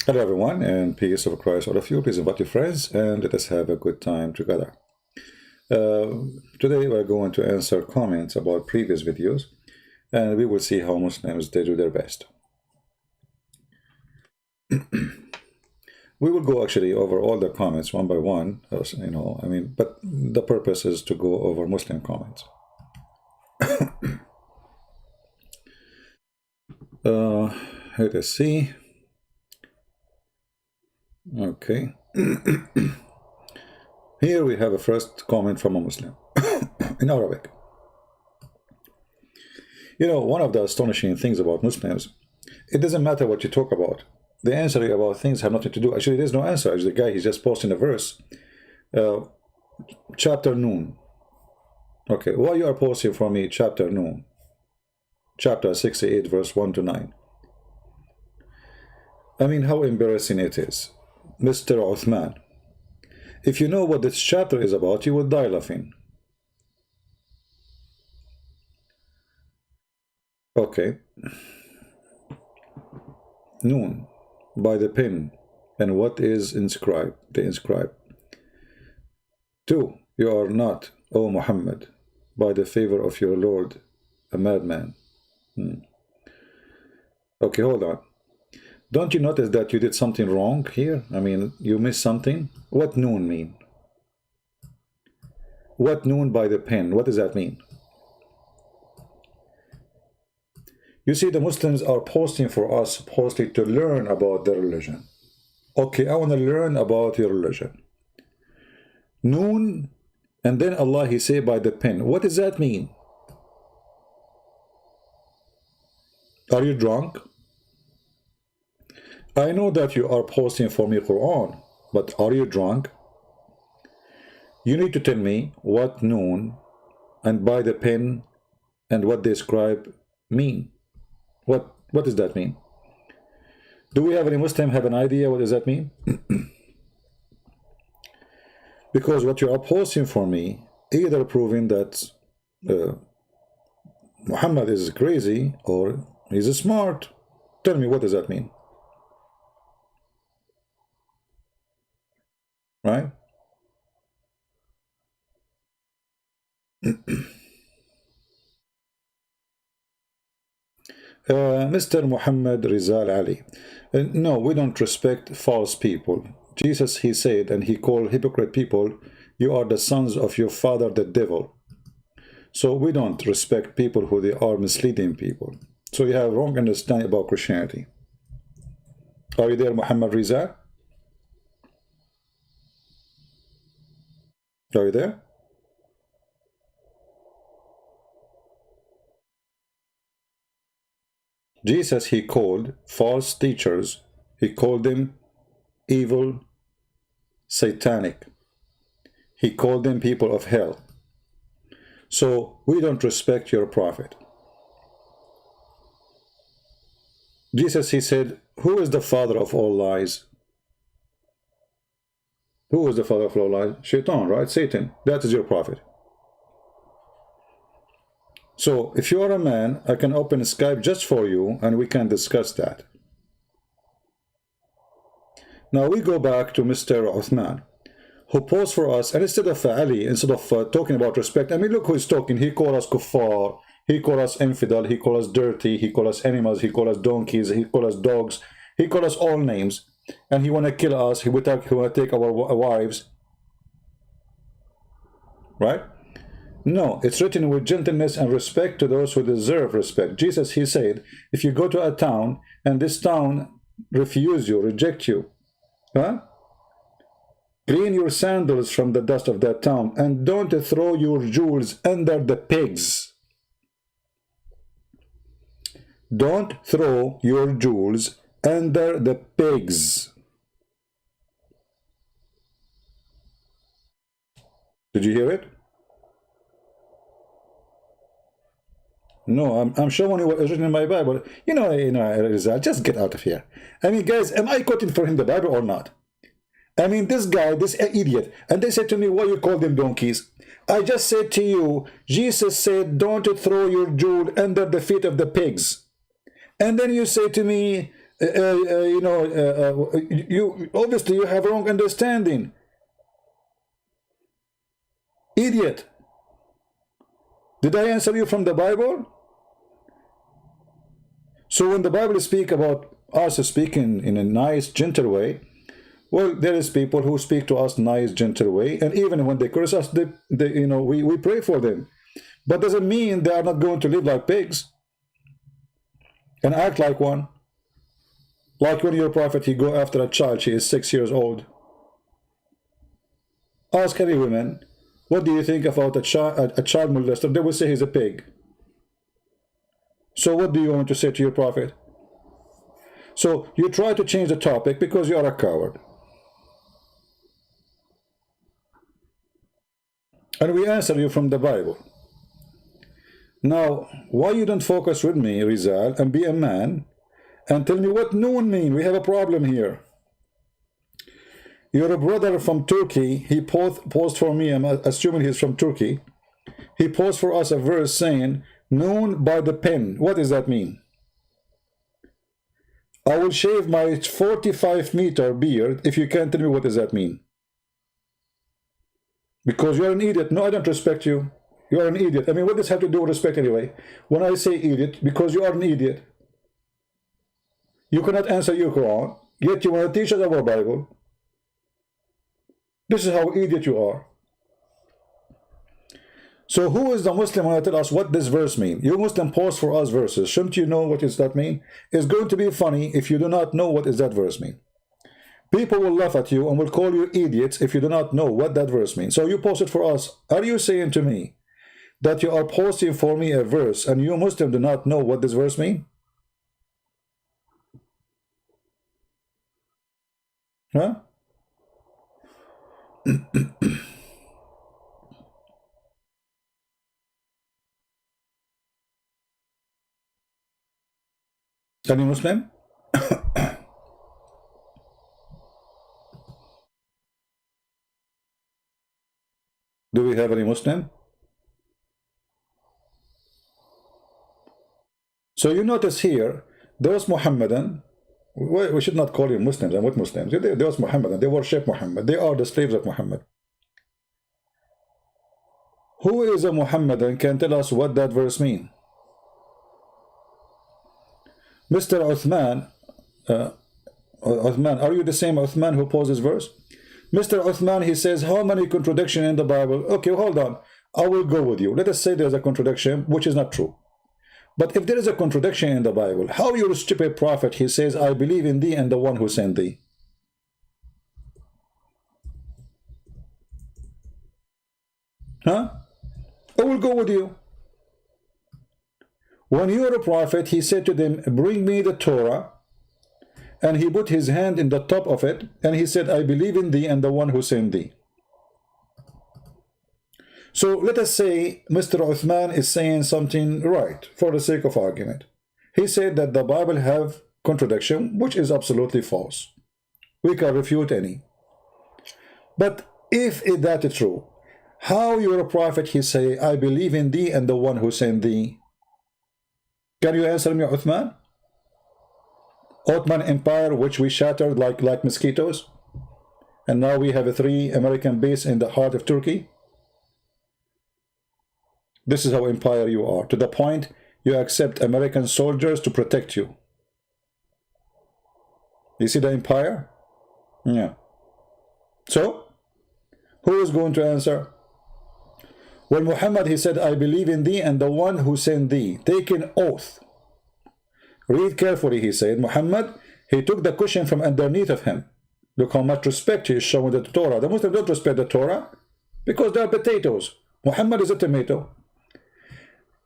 Hello everyone, and peace of Christ all of you. Please invite your friends and let us have a good time together. Today we're going to answer comments about previous videos, and we will see how Muslims they do their best. We will go actually over all the comments one by one, but the purpose is to go over Muslim comments. Let us see. Okay. Here we have a first comment from a Muslim in Arabic. You know, one of the astonishing things about Muslims, it doesn't matter what you talk about. The answer about things have nothing to do. Actually, there's no answer. Actually, the guy, he's just posting a verse. Chapter Noon. Okay, why you are posting for me chapter Noon? Chapter 68, verse 1 to 9. I mean, how embarrassing it is. Mr. Uthman, if you know what this chapter is about, you would die laughing. Okay. Noon, by the pen, and what is inscribed? The inscribed. 2. You are not, O Muhammad, by the favor of your Lord, a madman. Okay, hold on. Don't you notice that you did something wrong here? I mean, you missed something? What noon mean? What noon by the pen? What does that mean? You see, the Muslims are posting for us supposedly to learn about their religion. Okay, I want to learn about your religion. Noon, and then Allah, he say by the pen. What does that mean? Are you drunk? I know that you are posting for me Quran, but are you drunk? You need to tell me what noon and by the pen and what they scribe mean. What does that mean? Do we have any Muslim have an idea what does that mean? Because what you are posting for me, either proving that Muhammad is crazy or he's smart. Tell me, what does that mean? Right? Mr. Muhammad Rizal Ali. No, we don't respect false people. Jesus, he said, and he called hypocrite people, you are the sons of your father, the devil. So we don't respect people who they are misleading people. So you have wrong understanding about Christianity. Are you there, Muhammad Rizal? Are you there? Jesus, he called false teachers, he called them evil, satanic. He called them people of hell. So we don't respect your prophet. Jesus, he said, who is the father of all lies? Who is the father of all lies? Shaitan, right? Satan. That is your prophet. So if you are a man, I can open Skype just for you and we can discuss that. Now we go back to Mr. Uthman, who posed for us, and instead of Ali, instead of talking about respect, I mean, look who's talking. He called us kuffar, he called us infidel, he called us dirty, he called us animals, he called us donkeys, he called us dogs, he called us all names, and he want to kill us, he want to take our wives. Right? No, it's written with gentleness and respect to those who deserve respect. Jesus, he said, if you go to a town and this town refuse you, reject you, huh? Clean your sandals from the dust of that town and don't throw your jewels under the pigs. Don't throw your jewels under the pigs. Did you hear it? No, I'm showing you what is written in my Bible. You know, Rizal, just get out of here. I mean, guys, am I quoting for him the Bible or not? I mean, this guy, this idiot, and they said to me, why you call them donkeys? I just said to you, Jesus said, don't throw your jewel under the feet of the pigs. And then you say to me, You obviously you have wrong understanding. Idiot. Did I answer you from the Bible? So when the Bible speak about us speaking in a nice, gentle way, well, there is people who speak to us nice, gentle way, and even when they curse us, we pray for them. But doesn't mean they are not going to live like pigs and act like one. Like when your prophet, he go after a child, she is 6 years old. Ask any woman, what do you think about a child molester? They will say he's a pig. So what do you want to say to your prophet? So you try to change the topic because you are a coward. And we answer you from the Bible. Now, why you don't focus with me, Rizal, and be a man, and tell me what noon mean? We have a problem here. Your brother from Turkey, he posed for me, I'm assuming he's from Turkey. He posed for us a verse saying, noon by the pen. What does that mean? I will shave my 45-meter beard if you can't tell me what does that mean. Because you're an idiot. No, I don't respect you. You are an idiot. I mean, what does have to do with respect anyway? When I say idiot, because you are an idiot. You cannot answer your Quran, yet you want to teach us our Bible. This is how idiot you are. So who is the Muslim when I tell us what this verse means? You Muslim post for us verses. Shouldn't you know what does that mean? It's going to be funny if you do not know what does that verse mean. People will laugh at you and will call you idiots if you do not know what that verse means. So you post it for us. Are you saying to me that you are posting for me a verse and you Muslim do not know what this verse means? Huh? Any Muslim? Do we have any Muslim? So you notice here, those Muhammadan, we should not call them Muslims. And what Muslims? Those Muhammadan, they worship Muhammad. They are the slaves of Muhammad. Who is a Muhammadan can tell us what that verse means? Mr. Uthman, Uthman, are you the same Uthman who posed this verse? Mr. Uthman, he says, how many contradictions in the Bible? Okay, hold on. I will go with you. Let us say there's a contradiction, which is not true. But if there is a contradiction in the Bible, how your stupid prophet, he says, I believe in thee and the one who sent thee? Huh? I will go with you. When you are a prophet, he said to them, bring me the Torah. And he put his hand in the top of it, and he said, I believe in thee and the one who sent thee. So let us say Mr. Uthman is saying something right, for the sake of argument. He said that the Bible have contradiction, which is absolutely false. We can refute any. But if that is true, how your prophet, he say, I believe in thee and the one who sent thee? Can you answer me, Uthman? Ottoman Empire, which we shattered like mosquitoes, and now we have a 3 American base in the heart of Turkey. This is how empire you are, to the point you accept American soldiers to protect you. You see the empire? Yeah. So, who is going to answer? When Muhammad, he said, I believe in thee and the one who sent thee, take an oath. Read carefully, he said. Muhammad, he took the cushion from underneath of him. Look how much respect he is showing the Torah. The Muslims don't respect the Torah because they are potatoes. Muhammad is a tomato.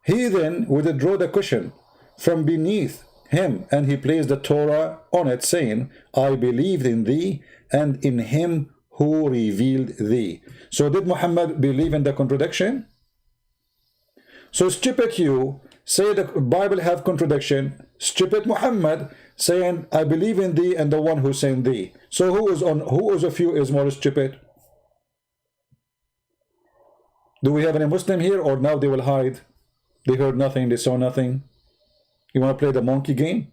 He then withdrew the cushion from beneath him, and he placed the Torah on it, saying, I believed in thee and in him who revealed thee. So did Muhammad believe in the contradiction? So stupid you say the Bible have contradiction. Stupid Muhammad saying, I believe in thee and the one who sent thee. So who of you is more stupid? Do we have any Muslim here, or now they will hide? They heard nothing, they saw nothing. You want to play the monkey game?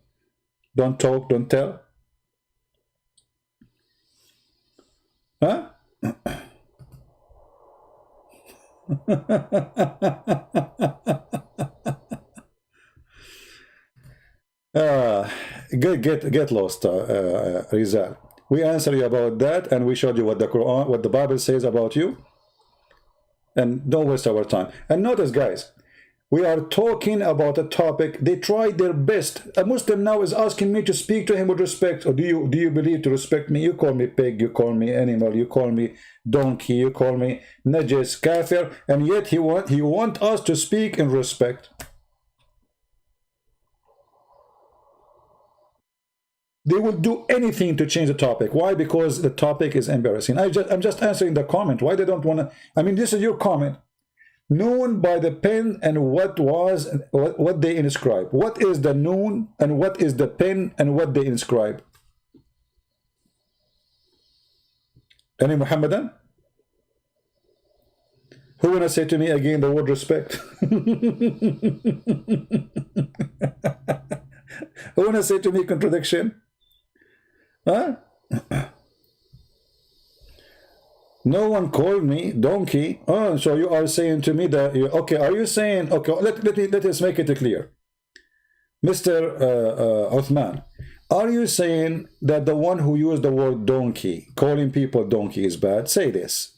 Don't talk, don't tell. Huh? uh, get lost, Rizal. We answer you about that, and we showed you what the Quran, what the Bible says about you, and don't waste our time. And notice, guys, we are talking about a topic. They tried their best. A Muslim now is asking me to speak to him with respect. Or do you believe to respect me? You call me pig, you call me animal, you call me donkey, you call me najis, kafir, and yet he want us to speak in respect. They will do anything to change the topic. Why? Because the topic is embarrassing. I'm just answering the comment. Why they don't want to? I mean, this is your comment. Known by the pen and what they inscribe. What is the noon and what is the pen and what they inscribe? Any Muhammadan? Who wanna say to me again the word respect? Who wanna say to me contradiction? Huh? No one called me donkey. Oh, so you are saying to me that, okay, are you saying, okay, let us make it clear. Mr. Uthman, are you saying that the one who used the word donkey, calling people donkey is bad? Say this.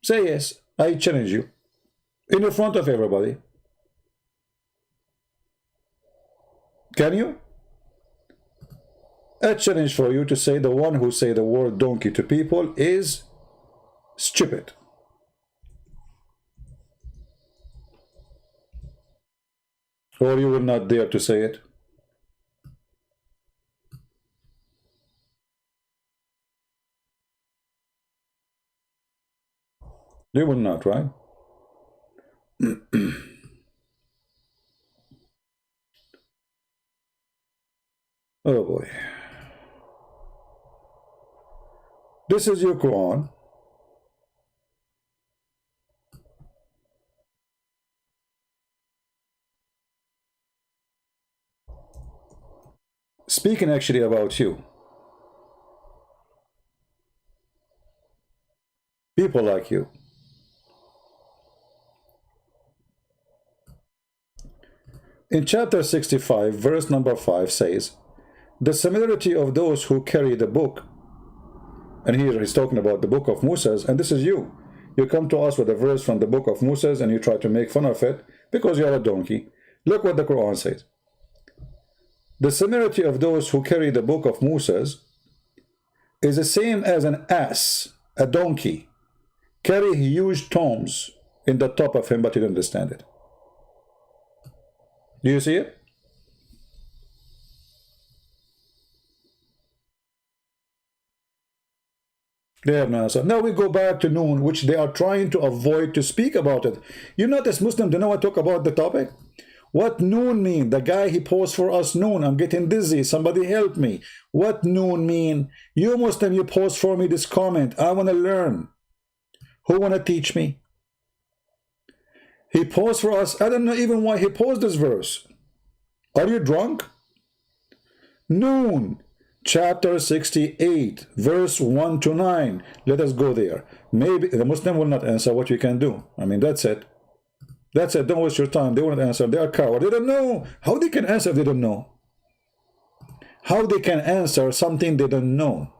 Say yes. I challenge you. In the front of everybody. Can you? A challenge for you to say the one who say the word donkey to people is stupid. Or you will not dare to say it. You will not, right? Oh boy. This is your Quran. Speaking actually about you. People like you. In chapter 65, verse number 5 says, the similarity of those who carry the book, and here he's talking about the book of Moses, and this is you. You come to us with a verse from the book of Moses and you try to make fun of it because you are a donkey. Look what the Quran says. The similarity of those who carry the book of Moses is the same as an ass, a donkey, carry huge tomes in the top of him, but you don't understand it. Do you see it? They have no answer. Now we go back to noon, which they are trying to avoid to speak about it. You notice Muslims don't know what to talk about the topic. What noon mean? The guy he posed for us noon. I'm getting dizzy. Somebody help me. What noon mean? You Muslim, you post for me this comment. I want to learn. Who want to teach me? He posed for us. I don't know even why he posed this verse. Are you drunk? Noon, chapter 68, verse 1 to 9. Let us go there. Maybe the Muslim will not answer. What you can do. I mean, that's it. That's it. Don't waste your time. They won't answer. They are cowards. They don't know. How they can answer if they don't know? How they can answer something they don't know?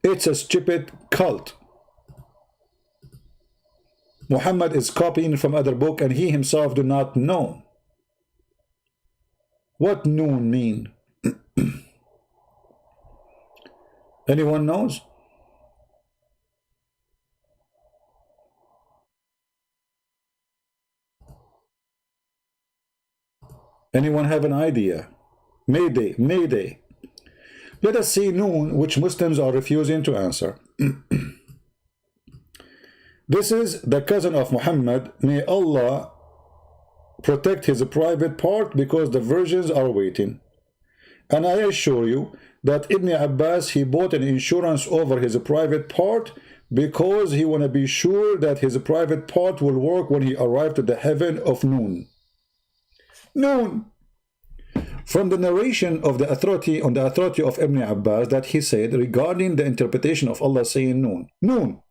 It's a stupid cult. Muhammad is copying from other book and he himself do not know. What noon mean? Anyone knows? Anyone have an idea? Mayday, mayday. Let us see noon, which Muslims are refusing to answer. This is the cousin of Muhammad. May Allah protect his private part, because the virgins are waiting. And I assure you that Ibn Abbas, he bought an insurance over his private part because he want to be sure that his private part will work when he arrived to the heaven of noon. Noon. from the narration of the authority on the authority of Ibn Abbas that he said regarding the interpretation of Allah saying noon. Noon.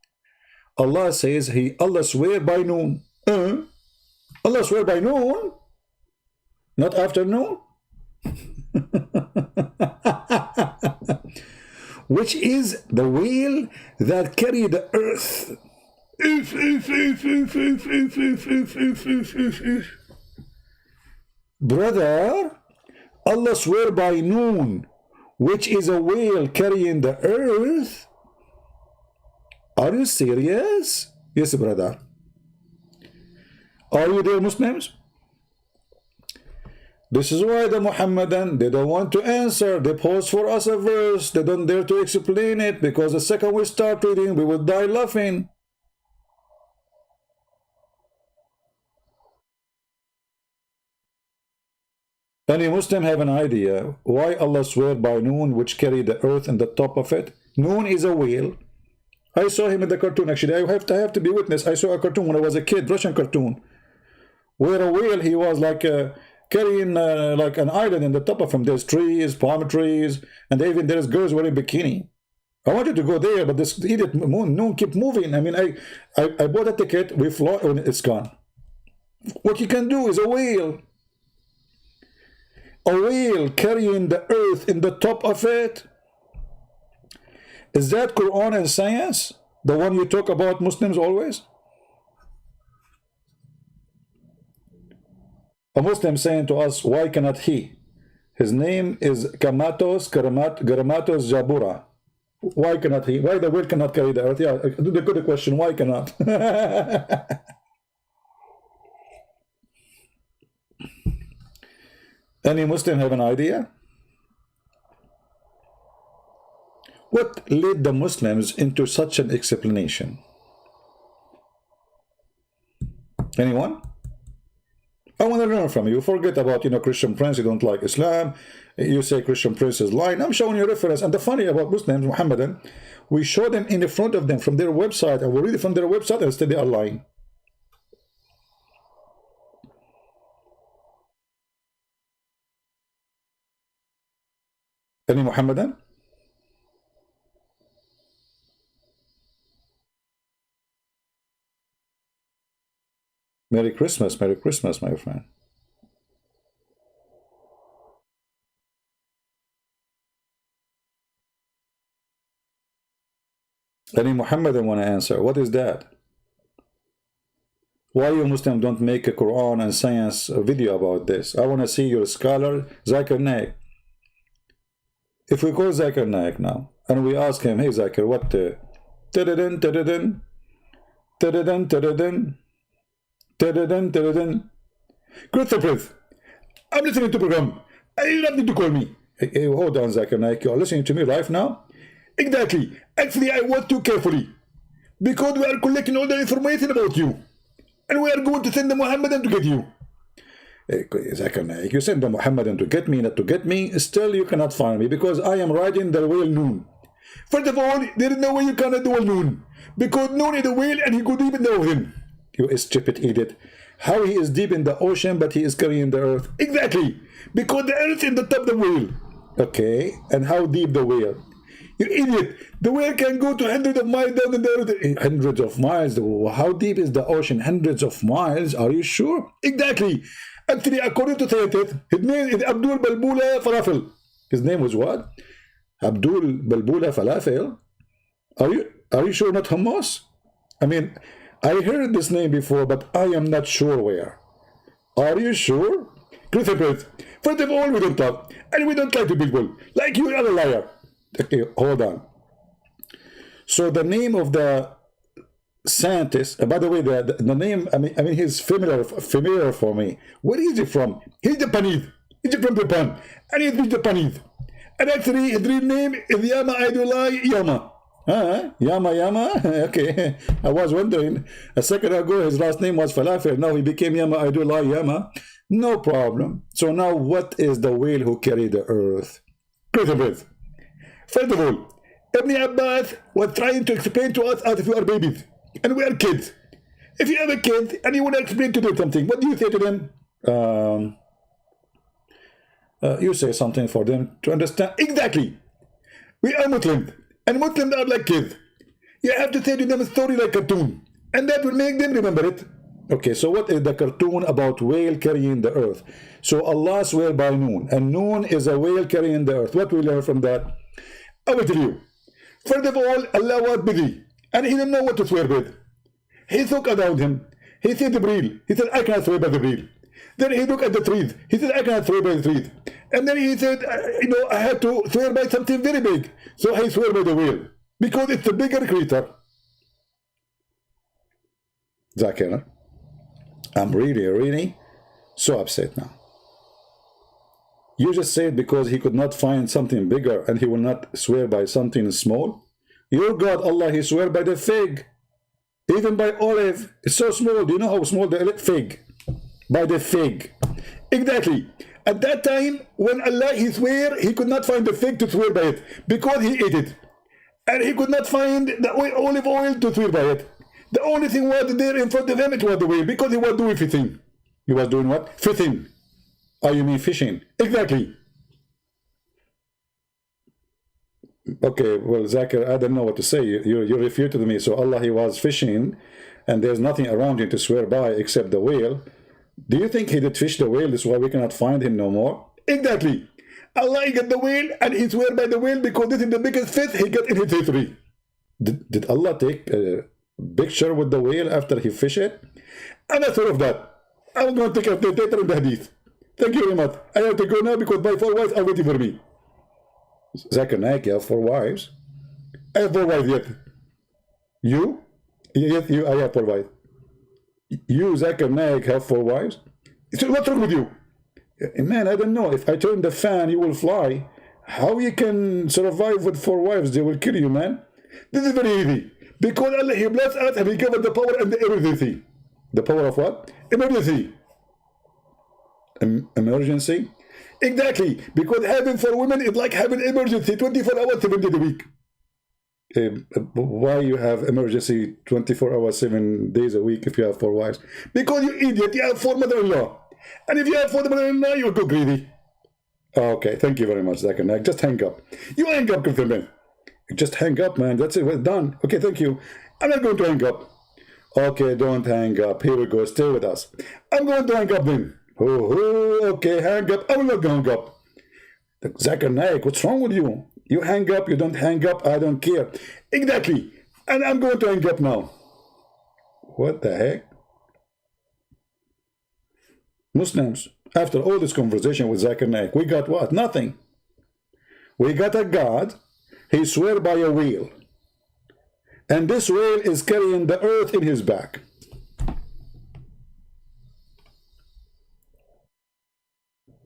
Allah says Allah swear by noon. Allah swear by noon, not afternoon. Which is the wheel that carry the earth. Brother, Allah swear by noon, which is a whale carrying the earth. Are you serious? Yes, brother. Are you there, Muslims? This is why the Muhammadan, they don't want to answer. They post for us a verse. They don't dare to explain it, because the second we start reading, we will die laughing. Any Muslim have an idea why Allah swear by noon, which carry the earth in the top of it? Noon is a whale. I saw him in the cartoon. Actually, I have to be witness. I saw a cartoon when I was a kid, Russian cartoon, where a whale, he was like carrying like an island in the top of him. There's trees, palm trees, and even there's girls wearing bikini. I wanted to go there, but this idiot noon keep moving. I mean, I bought a ticket. We fly, and it's gone. What you can do is a whale. A whale carrying the earth in the top of it. Is that Quran and science? The one you talk about, Muslims, always? A Muslim saying to us, why cannot he? His name is Gramatos Jabura. Why cannot he? Why the whale cannot carry the earth? Yeah, the good question, why cannot? Any Muslim have an idea? What led the Muslims into such an explanation? Anyone? I want to learn from you. Forget about, Christian Prince, you don't like Islam. You say Christian Prince is lying. I'm showing you reference. And the funny about Muslims, Muhammadan, we show them in the front of them from their website, and we read it from their website, and instead they are lying. Any Muhammadan? Merry Christmas, my friend. Any Muhammadan want to answer? What is that? Why you Muslim don't make a Quran and science video about this? I want to see your scholar, Zakir Naik. If we call Zakir Naik now, and we ask him, hey Zakir, what the... Christopher, I'm listening to program. You don't need to call me. Hey, hold on, Zakir Naik. You are listening to me right now? Exactly. Actually, I want to carefully, because we are collecting all the information about you, and we are going to send the Muhammadan to get you. Zakir Naik, you send the Muhammadan to get me, not to get me. Still, you cannot find me, because I am riding the whale noon. First of all, there is no way you cannot do a noon, because noon is a whale, and he go deep in the ocean. You stupid idiot. How he is deep in the ocean, but he is carrying the earth? Exactly, because the earth is in the top of the whale. Okay, and how deep the whale? You idiot. The whale can go to hundreds of miles down in the earth. Hundreds of miles? How deep is the ocean? Hundreds of miles? Are you sure? Exactly. Actually, according to scientists, his name is Abdul Balbula Falafel. His name was what? Abdul Balbula Falafel? Are you sure not hummus? I mean, I heard this name before, but I am not sure where. Are you sure? Christopher, first of all, we don't talk, and we don't lie to people. Like you are a liar. Okay, hold on. So the name of the scientist, by the way, the name, I mean, he's familiar for me. Where is he from? He's Japanese. He's from Japan, and he's Japanese. And actually, his real name is Yama Aidulai Yama. Yama. Okay, I was wondering a second ago his last name was Falafel. Now he became Yama Aidullah Yama. No problem. So now, what is the whale who carried the earth? First of all, Ibn Abbas was trying to explain to us as if we are babies and we are kids. If you have a kid and you want to explain to them something, what do you say to them? you say something for them to understand. Exactly. We are Muslims, and Muslims are like kids. You have to say to them a story like a cartoon, and that will make them remember it. Okay, so what is the cartoon about whale carrying the earth? So Allah swear by Noon, and Noon is a whale carrying the earth. What we learn from that? I will tell you. First of all, Allah was busy, and he didn't know what to swear with. He looked around him. He said Jibreel. He said, I cannot swear by Jibreel. Then he looked at the trees. He said, I cannot swear by the trees. And then he said, I have to swear by something very big. So I swear by the whale, because it's a bigger creature. Zakir, I'm really so upset now. You just said because he could not find something bigger and he will not swear by something small. Your God, Allah, he swear by the fig. Even by olive. It's so small. Do you know how small the fig? By the fig. Exactly. At that time, when Allah, he swear, he could not find the fig to swear by it because he ate it. And he could not find the olive oil to swear by it. The only thing was there in front of him, it was the whale, because he was doing fishing. He was doing what? Fishing. Oh, you mean fishing? Exactly. Okay, well, Zakir, I don't know what to say. You refuted me. So Allah, he was fishing, and there's nothing around him to swear by except the whale. Do you think he did fish the whale? This is why we cannot find him no more? Exactly. Allah, he got the whale, and he swear by the whale because this is the biggest fish he got in his history. Did Allah take a picture with the whale after he fished it? I'm not sure of that. I'm going to take a later in the hadith. Thank you very much. I have to go now because my 4 wives are waiting for me. Zakir Naik, you have 4 wives? I have 4 wives yet. You? Yes, you. I have 4 wives. You, Zakir Naik, have 4 wives? So what's wrong with you? Man, I don't know. If I turn the fan, you will fly. How you can survive with 4 wives? They will kill you, man. This is very easy. Because Allah, he blessed us and he gave us the power and the emergency. The power of what? Emergency. Emergency? Exactly. Because having 4 women is like having emergency 24 hours, 7 days a week. Why you have emergency 24 hours, 7 days a week if you have 4 wives? Because you idiot, you have 4 mother-in-law. And if you have 4 mother-in-law, you will go greedy. Okay, thank you very much, Zakir Naik. Just hang up. You hang up, man. Just hang up, man. That's it. We're done. Okay, thank you. I'm not going to hang up. Okay, don't hang up. Here we go. Stay with us. I'm going to hang up then. Oh, okay, hang up. I will not hang up. Zakir Naik, what's wrong with you? You hang up, you don't hang up, I don't care. Exactly. And I'm going to hang up now. What the heck? Muslims, after all this conversation with Zakir Naik, we got what? Nothing. We got a God. He swear by a whale. And this whale is carrying the earth in his back.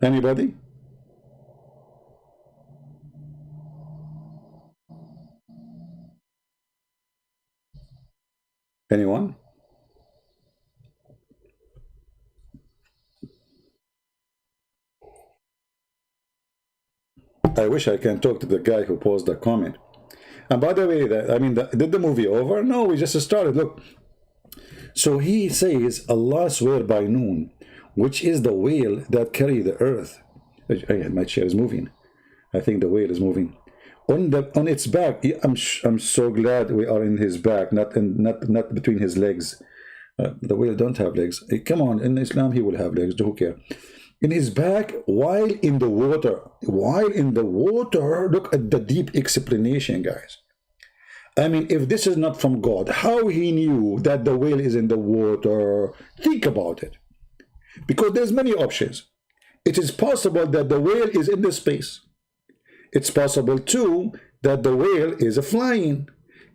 Anybody? Anyone? I wish I can talk to the guy who posed the comment. And by the way, did the movie over? No, we just started. Look. So he says, Allah swear by Noon, which is the whale that carry the earth. My chair is moving. I think the whale is moving. On its back. I'm so glad we are in his back, not between his legs. The whale don't have legs. Come on, in Islam he will have legs. Who care? In his back, while in the water. While in the water, look at the deep explanation, guys. I mean, if this is not from God, how he knew that the whale is in the water? Think about it. Because there's many options. It is possible that the whale is in the space. It's possible too that the whale is flying.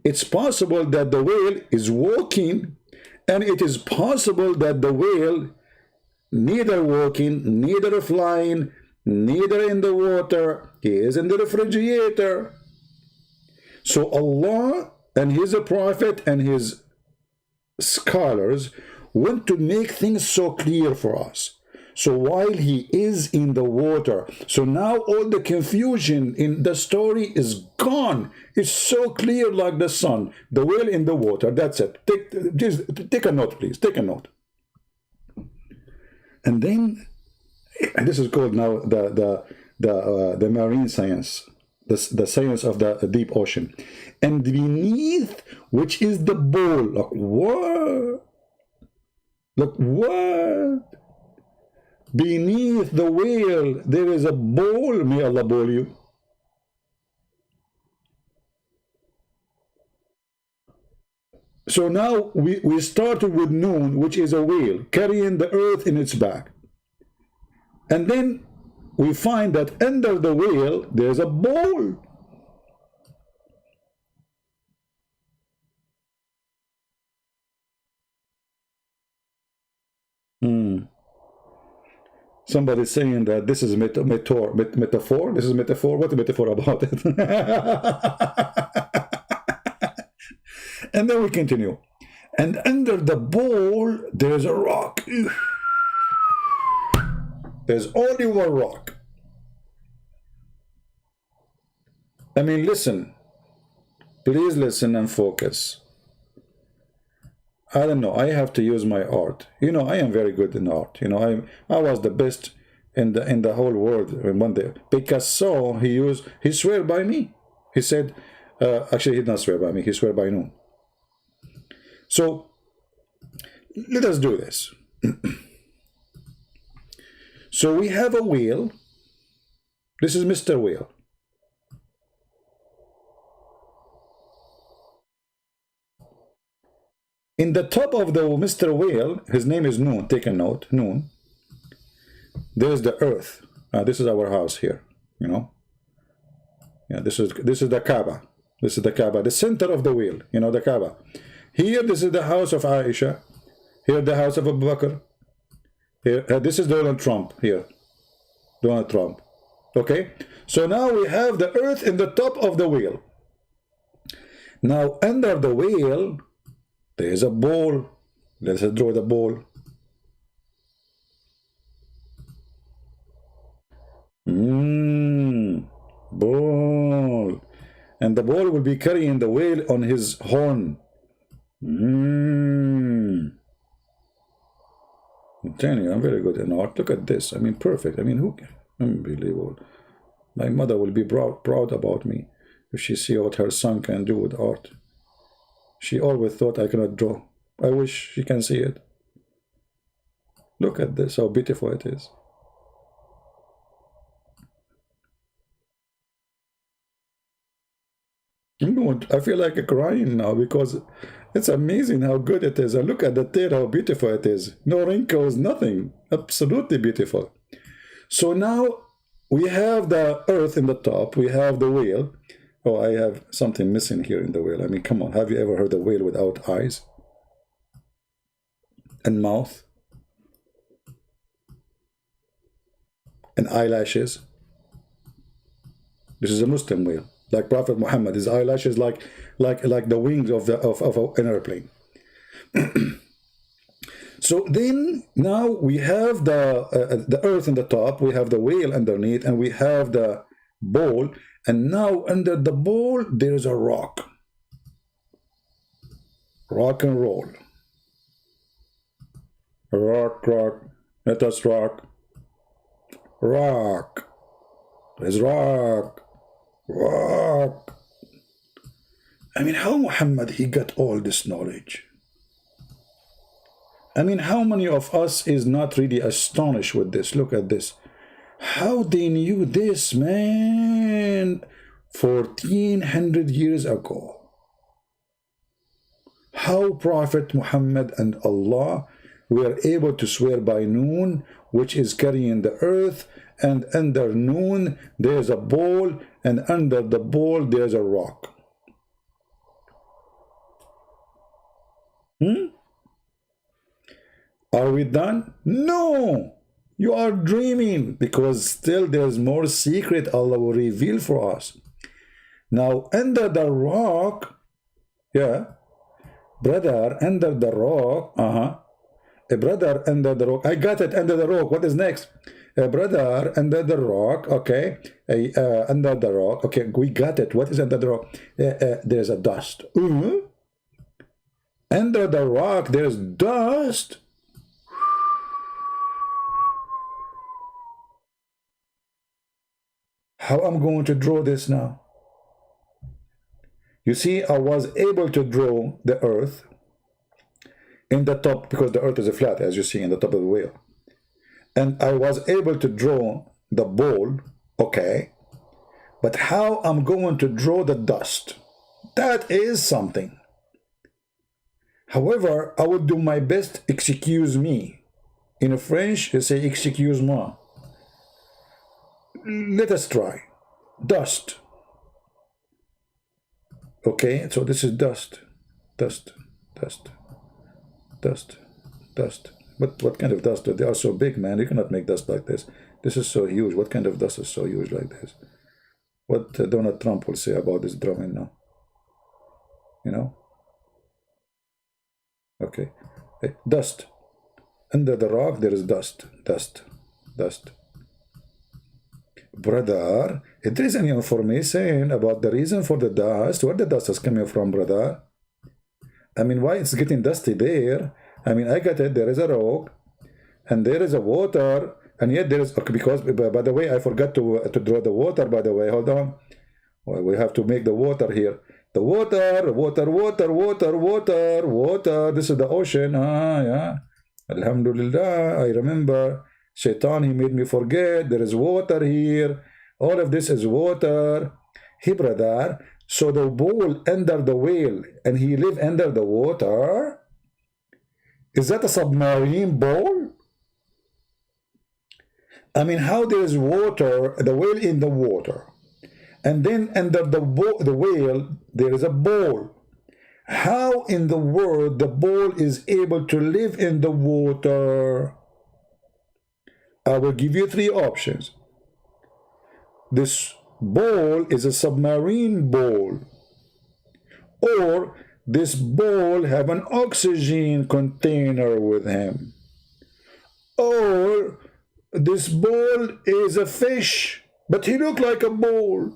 It's possible that the whale is walking. And it is possible that the whale neither walking, neither flying, neither in the water. He is in the refrigerator. So Allah and his prophet and his scholars want to make things so clear for us. So while he is in the water, so now all the confusion in the story is gone. It's so clear like the sun. The whale in the water, that's it. Take a note, please. Take a note. And then And this is called now the marine science, the science of the deep ocean. And beneath, which is the bowl. Look, what? Look, what? Beneath the whale, there is a bowl. May Allah bowl you. So now we started with Noon, which is a whale carrying the earth in its back. And then we find that under the whale, there's a bowl. Somebody's saying that this is metaphor. This is metaphor. What a metaphor about it? And then we continue. And under the bowl, there's a rock. There's only one rock. I mean, listen. Please listen and focus. I don't know. I have to use my art. You know, I am very good in art. You know, I was the best in the whole world one day. Picasso, he swear by me. He said, actually, he did not swear by me. He swear by Noon. So let us do this. So we have a whale. This is Mr. Whale. In the top of the Mr. Whale, his name is Noon. Take a note, Noon. There's the earth. This is our house here. You know. Yeah, this is the Kaaba. This is the Kaaba, the center of the wheel. You know, the Kaaba. Here, this is the house of Aisha. Here, the house of Abu Bakr. Here, this is Donald Trump. Here, Donald Trump. Okay. So now we have the earth in the top of the wheel. Now under the whale, there is a bowl. Let's draw the bowl. Bowl. And the bowl will be carrying the whale on his horn. I'm telling you, I'm very good in art. Look at this. I mean, perfect. I mean, who can? Unbelievable. My mother will be proud about me if she see what her son can do with art. She always thought I cannot draw. I wish she can see it. Look at this, how beautiful it is. I feel like crying now because it's amazing how good it is. And look at the tail, how beautiful it is. No wrinkles, nothing. Absolutely beautiful. So now we have the earth in the top. We have the whale. Oh, I have something missing here in the whale. I mean, come on. Have you ever heard a whale without eyes and mouth and eyelashes? This is a Muslim whale. Like Prophet Muhammad, his eyelashes like the wings of an airplane. So then now we have the earth in the top, we have the whale underneath, and we have the bowl. And now under the bowl there is a rock. Rock and roll. Rock, rock. Let us rock. Rock. There's rock. Rock. I mean, how Muhammad, he got all this knowledge? I mean, how many of us is not really astonished with this? Look at this. How they knew this, man, 1400 years ago. How Prophet Muhammad and Allah were able to swear by Noon, which is carrying the earth, and under Noon there's a bowl, and under the bowl there's a rock. Are we done? No! You are dreaming, because still there's more secret Allah will reveal for us. Now, under the rock, yeah, brother, under the rock, a brother under the rock. I got it, under the rock. What is next? A brother under the rock, okay, under the rock, okay, we got it. What is under the rock? There's a dust. Under the rock, there's dust. How I'm going to draw this now? You see, I was able to draw the earth in the top, because the earth is flat, as you see in the top of the wheel. And I was able to draw the ball, okay? But how I'm going to draw the dust? That is something. However, I will do my best. Excuse me. In French, you say excuse-moi. Let us try. Dust. Okay, so this is dust. Dust. Dust. Dust. Dust. What kind of dust? They are so big, man. You cannot make dust like this. This is so huge. What kind of dust is so huge like this? What Donald Trump will say about this drawing now? You know? Okay. Hey, dust. Under the rock, there is dust. Dust. Dust. Brother, if there is any information about the reason for the dust, where the dust is coming from, brother? I mean, why it's getting dusty there? I mean, I got it. There is a rock, and there is a water, and yet there is, okay, because, by the way, I forgot to draw the water, by the way. Hold on. Well, we have to make the water here. The water, water, water, water, water, water. This is the ocean. Ah, yeah. Alhamdulillah. I remember. Shaitan, he made me forget. There is water here. All of this is water. Hey, brother. So the bull under the whale, and he live under the water. Is that a submarine bowl? I mean, how there is water, the whale in the water, and then under the whale there is a bowl. How in the world the bowl is able to live in the water? I will give you three options. This bowl is a submarine bowl, or this bowl have an oxygen container with him, or this bowl is a fish, but he look like a bowl.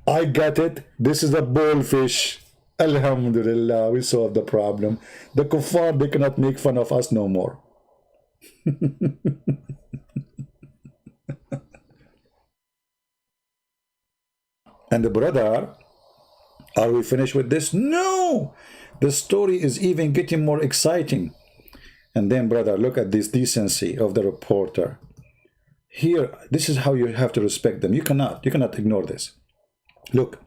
I got it. This is a bowl fish. Alhamdulillah, we solved the problem. The kuffar, they cannot make fun of us no more. And the brother, are we finished with this? No! The story is even getting more exciting. And then, brother, look at this decency of the reporter. Here, this is how you have to respect them. You cannot ignore this. Look.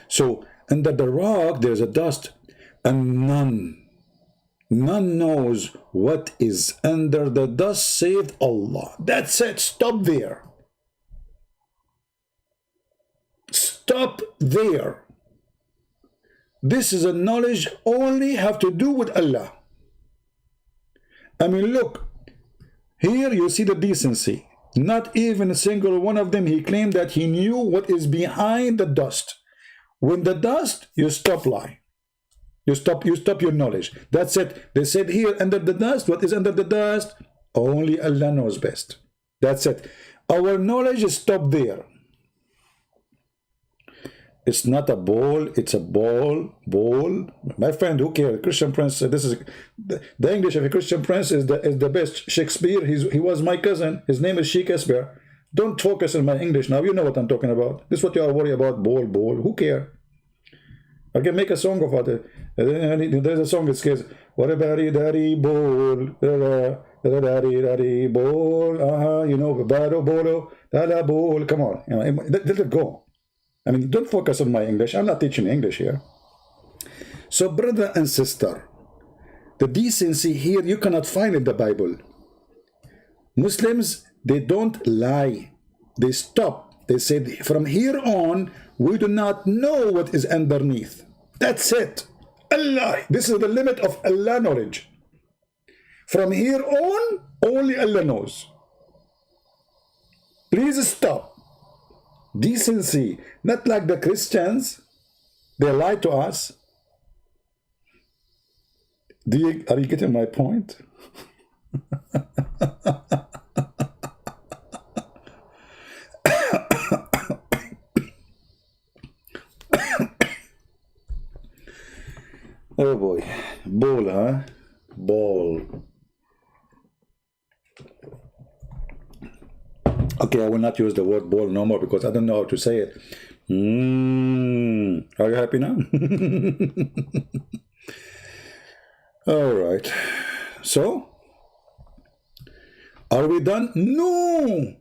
So, under the rock, there's a dust. And none knows what is under the dust save Allah. That's it. Stop there. Stop there. This is a knowledge only have to do with Allah. I mean, look, here you see the decency. Not even a single one of them, he claimed that he knew what is behind the dust. When the dust, you stop lying. You stop your knowledge. That's it. They said here under the dust, what is under the dust? Only Allah knows best. That's it. Our knowledge is stopped there. It's not a bowl, it's a ball. My friend, who cares? Christian Prince, this is the English of a Christian Prince is the best. Shakespeare, he was my cousin. His name is Shakespeare. Don't focus on my English now. You know what I'm talking about. This is what you are worried about. Bowl. Who cares? I can make a song about it. There's a song that says, "What about daddy bowl, daddy bowl." You know, bado bolo, dada bowl. Come on, let it go. I mean, don't focus on my English. I'm not teaching English here. So, brother and sister, the decency here you cannot find in the Bible. Muslims, they don't lie. They stop. They said, from here on, we do not know what is underneath. That's it. Allah. This is the limit of Allah knowledge. From here on, only Allah knows. Please stop. Decency, not like the Christians. They lie to us. Are you getting my point? Oh boy. Ball, huh? Ball. Okay, I will not use the word ball no more because I don't know how to say it. Are you happy now? All right. So, are we done? No!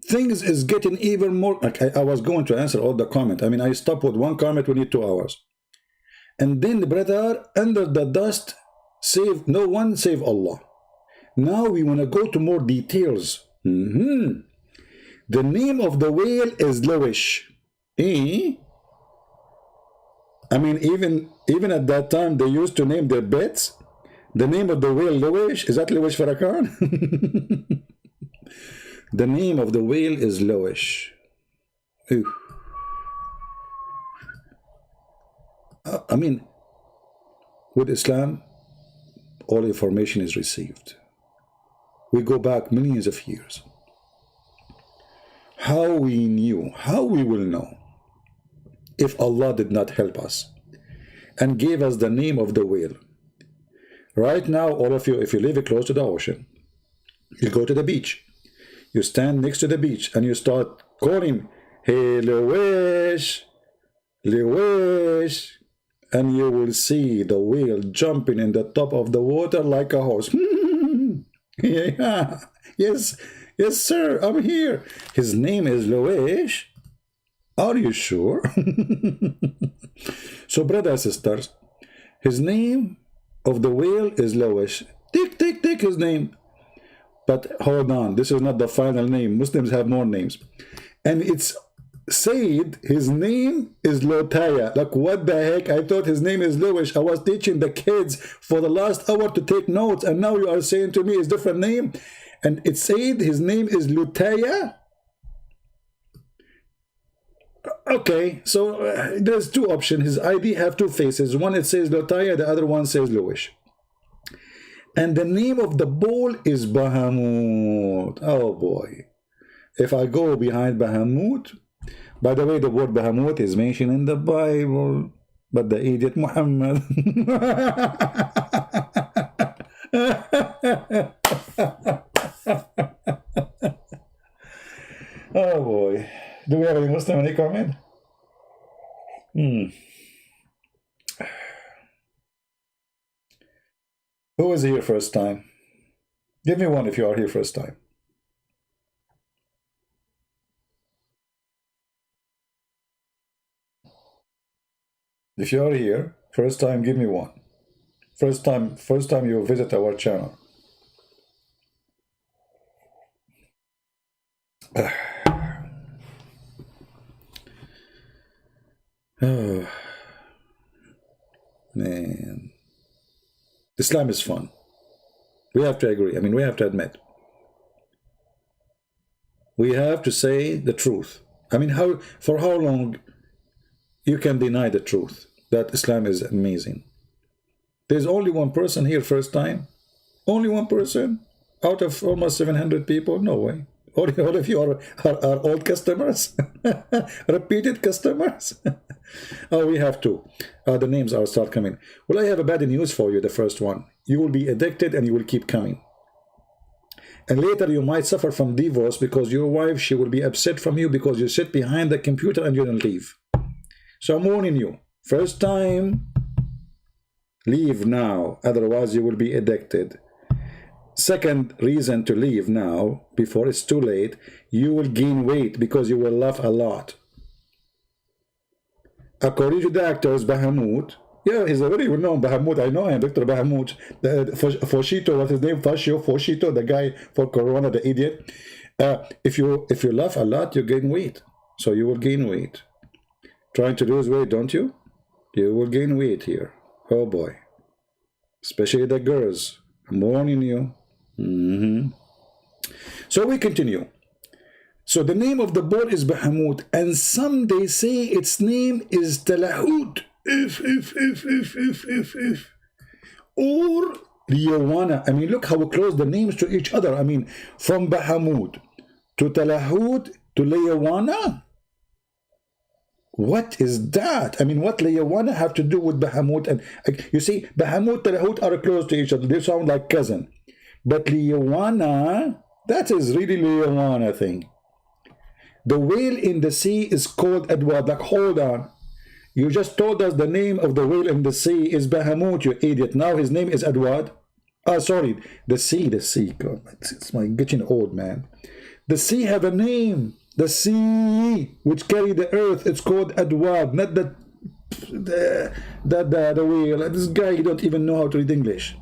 Things is getting even more. I was going to answer all the comment. I mean, I stopped with one comment, we need 2 hours. And then the brother, under the dust, save no one save Allah. Now we want to go to more details. The name of the whale is Lowish. I mean, even at that time, they used to name their pets. The name of the whale Lowish. Is that Lowish Farrakhan? The name of the whale is Lowish. I mean, with Islam, all information is received. We go back millions of years. How we will know if Allah did not help us and gave us the name of the whale. Right now, all of you, if you live close to the ocean, you go to the beach. You stand next to the beach and you start calling, hey, Lowish, Lowish, and you will see the whale jumping in the top of the water like a horse. Yeah, yes, sir, I'm here. His name is Lowish. Are you sure? So, brothers and sisters, his name of the whale is Lowish. Take his name. But hold on, this is not the final name. Muslims have more names. And it's said his name is Lotaya. Like, what the heck? I thought his name is Lowish. I was teaching the kids for the last hour to take notes, and now you are saying to me it's different name. And it said his name is Lutaya. Okay, so there's 2 options. His ID have 2 faces. One it says Lotaya, the other one says Lowish. And the name of the bull is Bahamut. Oh boy. If I go behind Bahamut, by the way, the word Bahamut is mentioned in the Bible, but the idiot Muhammad. Oh boy. Do we have any Muslim, any comment? Who is here first time? Give me one if you are here first time. If you are here first time, give me one. First time you visit our channel. Oh, man. Islam is fun. We have to agree. I mean, we have to admit. We have to say the truth. I mean, for how long you can deny the truth that Islam is amazing? There's only one person here first time. Only one person out of almost 700 people? No way. All of you are old customers, repeated customers. Oh, we have to. The names are start coming. Well, I have a bad news for you. The first one, you will be addicted and you will keep coming. And later you might suffer from divorce because your wife, she will be upset from you because you sit behind the computer and you don't leave. So I'm warning you. First time, leave now. Otherwise you will be addicted. Second reason to leave now, before it's too late, you will gain weight because you will laugh a lot. According to doctors, Bahamut, yeah, he's a very well-known Bahamut. I know him, Dr. Bahamut. Foshito, what's his name? Foshito, the guy for Corona, the idiot. If you laugh a lot, you gain weight. So you will gain weight. Trying to lose weight, don't you? You will gain weight here. Oh boy. Especially the girls. I'm warning you. So we continue. So the name of the bull is Bahamut, and some they say its name is Talahut, or Liyawana. I mean, look how close the names to each other. I mean, from Bahamut to Talahut to Liyawana. What is that? I mean, what Liyawana have to do with Bahamut? And you see, Bahamut and Talahut are close to each other. They sound like cousin. But Liyawana, that is really Liyawana thing. The whale in the sea is called Adwad. Like, hold on. You just told us the name of the whale in the sea is Bahamut, you idiot. Now his name is Adwad. Ah, sorry. The sea. God, it's my getting old, man. The sea have a name. The sea, which carry the earth, it's called Adwad, not the whale. This guy, you don't even know how to read English.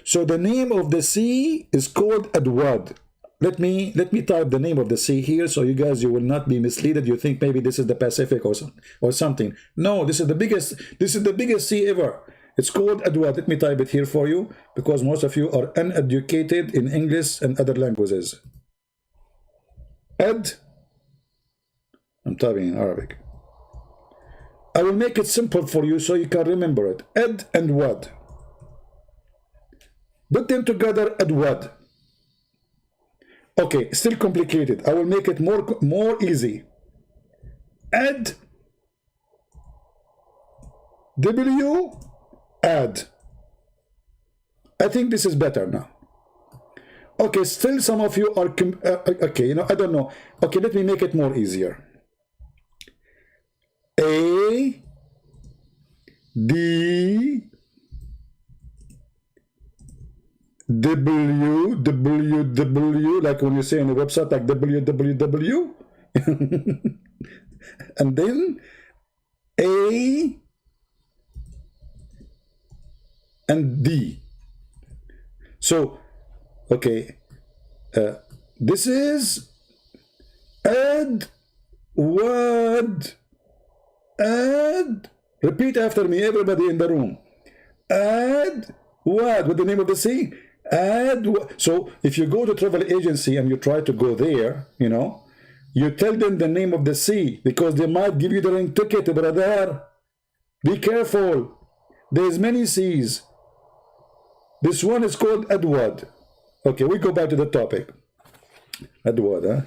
So the name of the sea is called Adwad. Let me type the name of the sea here, so you guys, you will not be misled. You think maybe this is the Pacific or something. No, this is the biggest sea ever. It's called Adwad. Let me type it here for you, because most of you are uneducated in English and other languages. I'm typing in Arabic. I will make it simple for you so you can remember it. Ad and Wad. Put them together, Adwad. Okay, still complicated. I will make it more easy. Add add. I think this is better now. Okay, still some of you are okay, you know, I don't know. Okay, let me make it more easier. A D www, like when you say on a website, like www, and then A and D. So, okay, this is add word. Add. Repeat after me, everybody in the room. Add what? With the name of the sea? Add. So if you go to travel agency and you try to go there, you know, you tell them the name of the sea, because they might give you the wrong ticket, brother. Be careful. There's many seas. This one is called Adwad. Okay, we go back to the topic. Adwad, huh?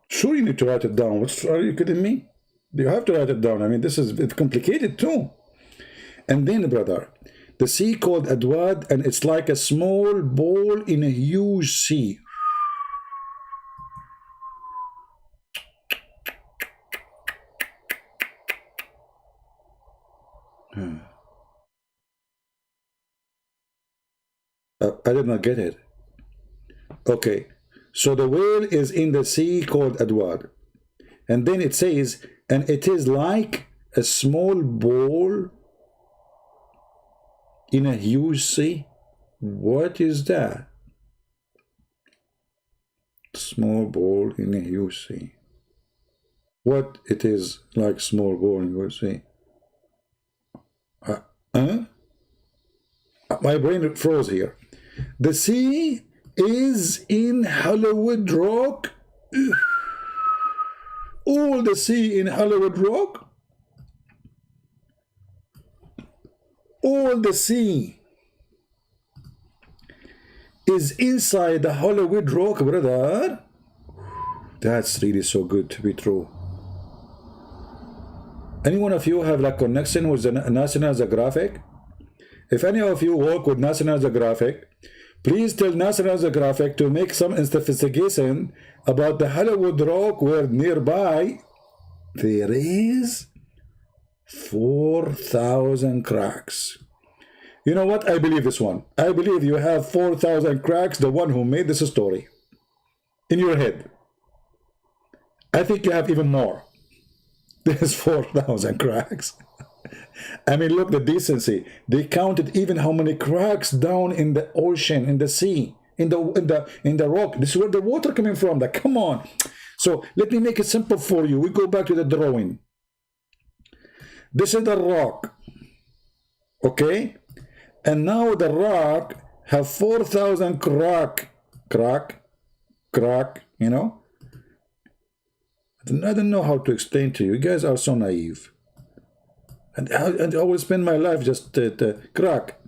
Sure, you need to write it down. Are you kidding me? You have to write it down. I mean, it's complicated too. And then, brother, the sea called Adwad, and it's like a small ball in a huge sea. I did not get it. Okay. So the whale is in the sea called Adwad. And then it says, and it is like a small ball in a huge sea. What is that? Small ball in a huge sea. What it is like small ball in a huge sea? My brain froze here. The sea is in Hollywood Rock. All the sea in Hollywood Rock. All the sea is inside the Hollywood Rock, brother. That's really so good to be true. Any one of you have like connection with the National Geographic? If any of you work with National Geographic, please tell National Geographic to make some investigation about the Hollywood Rock, where nearby there is 4,000 cracks. You know what? I believe this one. I believe you have 4,000 cracks, the one who made this story, in your head. I think you have even more. There's 4,000 cracks. I mean, look, the decency. They counted even how many cracks down in the ocean, in the sea, in the rock. This is where the water coming from. Like, come on. So let me make it simple for you. We go back to the drawing. This is the rock. Okay? And now the rock have 4,000 crack, you know? I don't know how to explain to you. You guys are so naive. And I will spend my life just crack.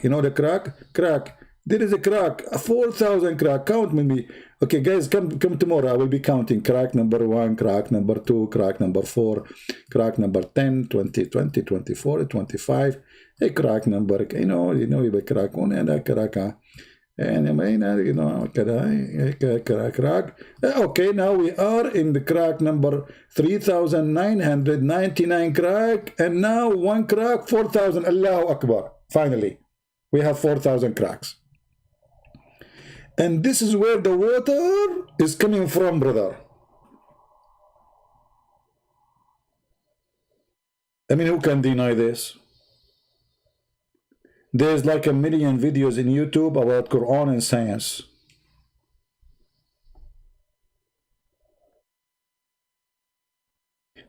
You know the crack. There is a crack. 4,000 crack. Count with me. Okay, guys, come tomorrow. I will be counting crack number 1, crack number 2, crack number 4, crack number 10, 20, 24, 25. crack number يبقى أنا كراكة crack. Okay, now we are in the crack number 3,999 crack, and now one crack 4,000. Allahu Akbar. Finally we have 4,000 cracks, and this is where the water is coming from, brother. I mean, who can deny this? There's like 1 million videos in YouTube about Quran and science.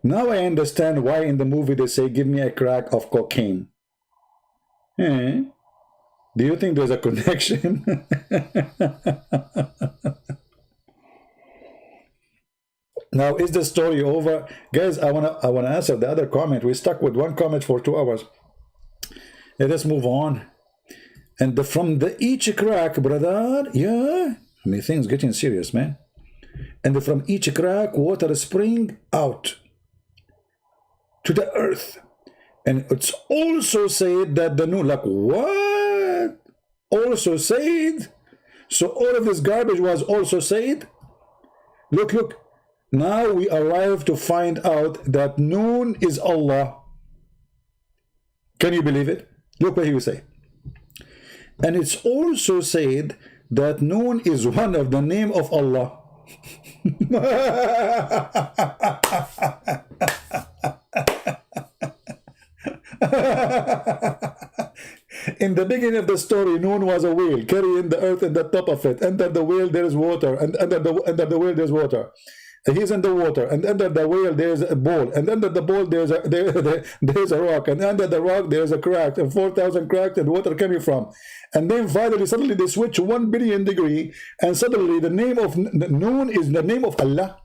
Now I understand why in the movie they say, give me a crack of cocaine. Do you think there's a connection? Now, is the story over? Guys, I wanna answer the other comment. We stuck with one comment for 2 hours. Let us move on. And from each crack, brother, yeah, I mean, things getting serious, man. And from each crack, water spring out to the earth. And it's also said that the new, like, what? Also said? So all of this garbage was also said? Look. Now we arrive to find out that Noon is Allah. Can you believe it? Look what he will say. And it's also said that Noon is one of the name of Allah. In the beginning of the story, Noon was a whale carrying the earth at the top of it. Under the whale there is water, and under the whale there's water. He's in the water, and under the whale there's a bowl, and under the bowl there's a rock, and under the rock there's a crack, and 4,000 cracks, and water coming from. And then finally, suddenly they switch 1 billion degree, and suddenly the name of Noon is the name of Allah.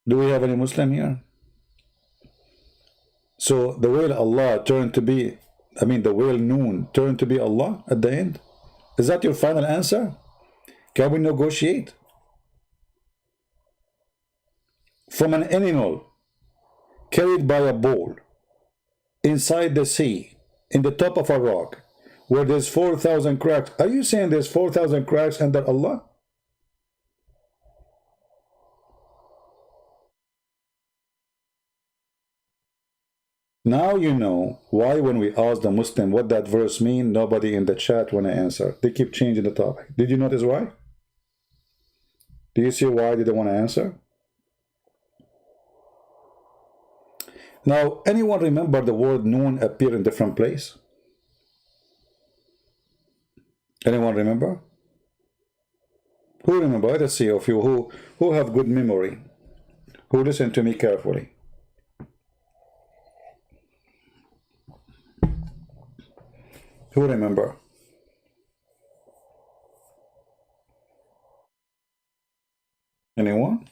Do we have any Muslim here? So the whale Allah turned to be, I mean the whale Noon turned to be Allah at the end? Is that your final answer? Can we negotiate? From an animal carried by a bull inside the sea, in the top of a rock, where there's 4,000 cracks. Are you saying there's 4,000 cracks under Allah? Now you know why when we ask the Muslim what that verse means, nobody in the chat want to answer. They keep changing the topic. Did you notice why? Do you see why they don't want to answer? Now, anyone remember the word Noon appear in different place? Anyone remember? Who remember? Let's see of you who have good memory, who listen to me carefully. Who remember? Anyone?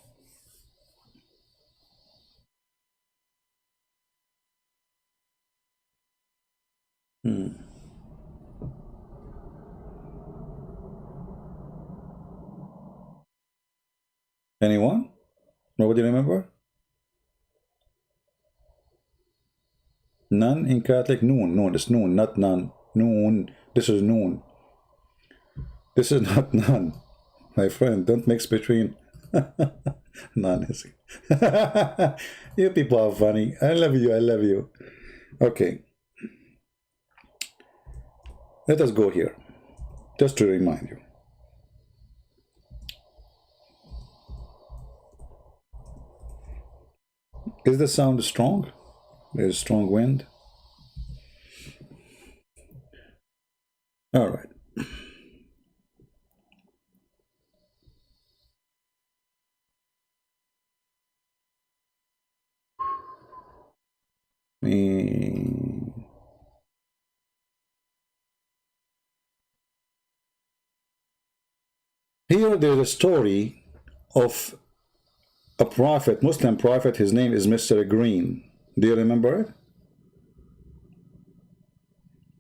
Anyone? Nobody remember? None in Catholic? Noon. It's Noon, not none. Noon. This is Noon. This is not none. My friend, don't mix between none. You people are funny. I love you. Okay. Let us go here. Just to remind you. Is the sound strong? There's strong wind. All right. Here there's a story of a prophet, Muslim prophet. His name is Mr. Green. Do you remember it?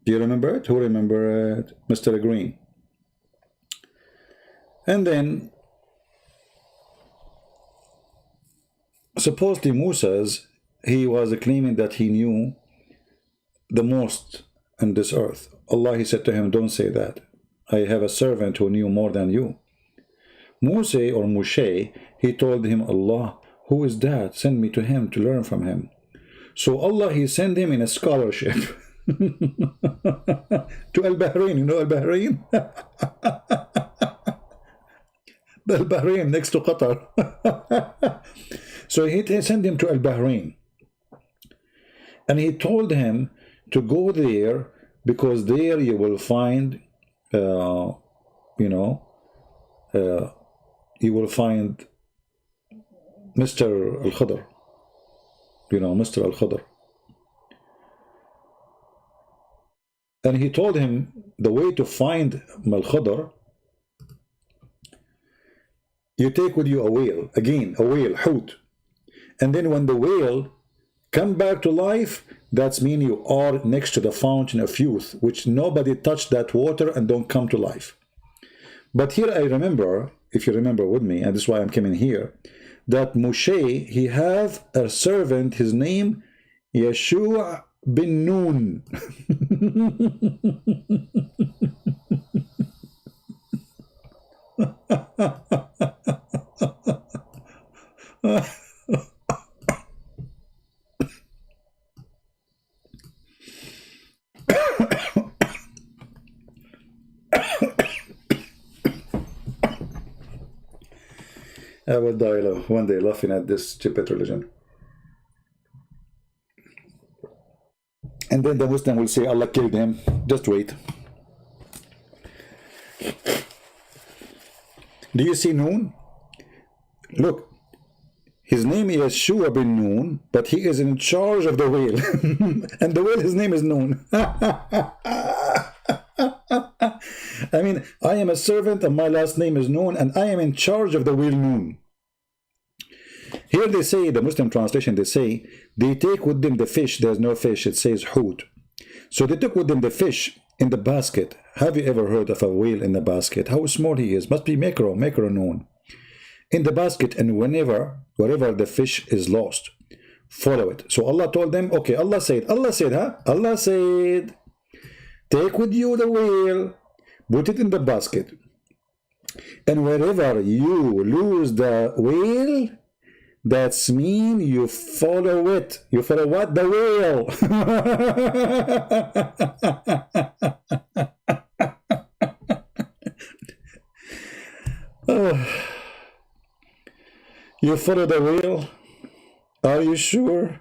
Do you remember it? Who remember it? Mr. Green. And then supposedly Moses, he was claiming that he knew the most on this earth. Allah, he said to him, don't say that. I have a servant who knew more than you. Moses or Moshe, he told him, Allah, who is that? Send me to him to learn from him. So Allah, he sent him in a scholarship to Al-Bahrain. You know Al-Bahrain? Al-Bahrain, next to Qatar. So he sent him to Al-Bahrain. And he told him to go there because there you will find, you will find Mr. Al-Khadr. You know, Mr. Al-Khadr. And he told him the way to find Al-Khadr, you take with you a whale, again, a whale, hoot. And then when the whale come back to life, that's mean you are next to the fountain of youth, which nobody touched that water and don't come to life. But here I remember, if you remember with me, and this is why I'm coming here, that Moshe, he have a servant, his name, Yeshua bin Nun. I will die one day laughing at this stupid religion. And then the Muslim will say Allah killed him. Just wait. Do you see Noon? Look, his name is Yeshua bin Noon, but he is in charge of the whale. And the whale, his name is Noon. I mean, I am a servant and my last name is Noon, and I am in charge of the whale Noon. Here they say, the Muslim translation, they say, they take with them the fish. There's no fish, it says hoot. So they took with them the fish in the basket. Have you ever heard of a whale in the basket? How small he is. Must be micro Noon. In the basket, and wherever the fish is lost, follow it. So Allah told them, okay, Allah said, take with you the whale, put it in the basket, and wherever you lose the whale, that's mean you follow it. You follow what? The whale. You follow the whale? Are you sure?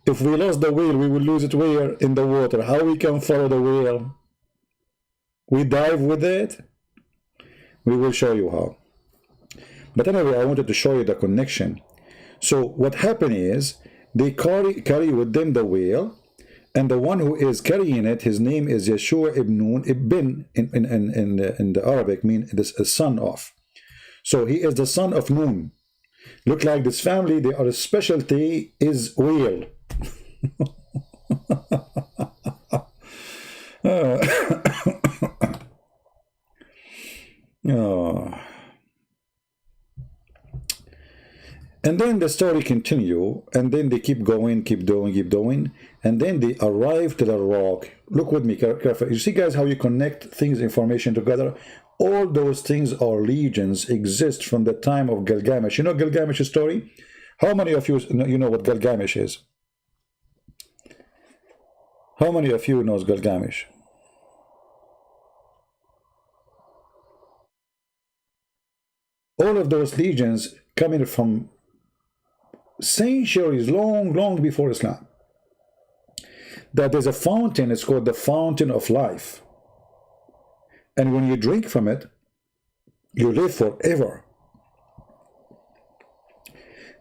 If we lost the whale, we will lose it where? In the water. How we can follow the whale? We dive with it? We will show you how. But anyway, I wanted to show you the connection. So what happened is, they carry with them the whale, and the one who is carrying it, his name is Yeshua ibn Nun. Ibn in the Arabic means this a son of. So he is the son of Nun. Look like this family, their specialty is whale. Oh. And then the story continue, and then they keep going, and then they arrive to the rock. Look with me carefully. You see, guys, how you connect things, information together? All those things or legions exist from the time of Gilgamesh. You know Gilgamesh's story? How many of you know what Gilgamesh is? How many of you knows Gilgamesh? All of those legions coming from centuries, long before Islam. That there's a fountain, it's called the Fountain of Life. And when you drink from it, you live forever.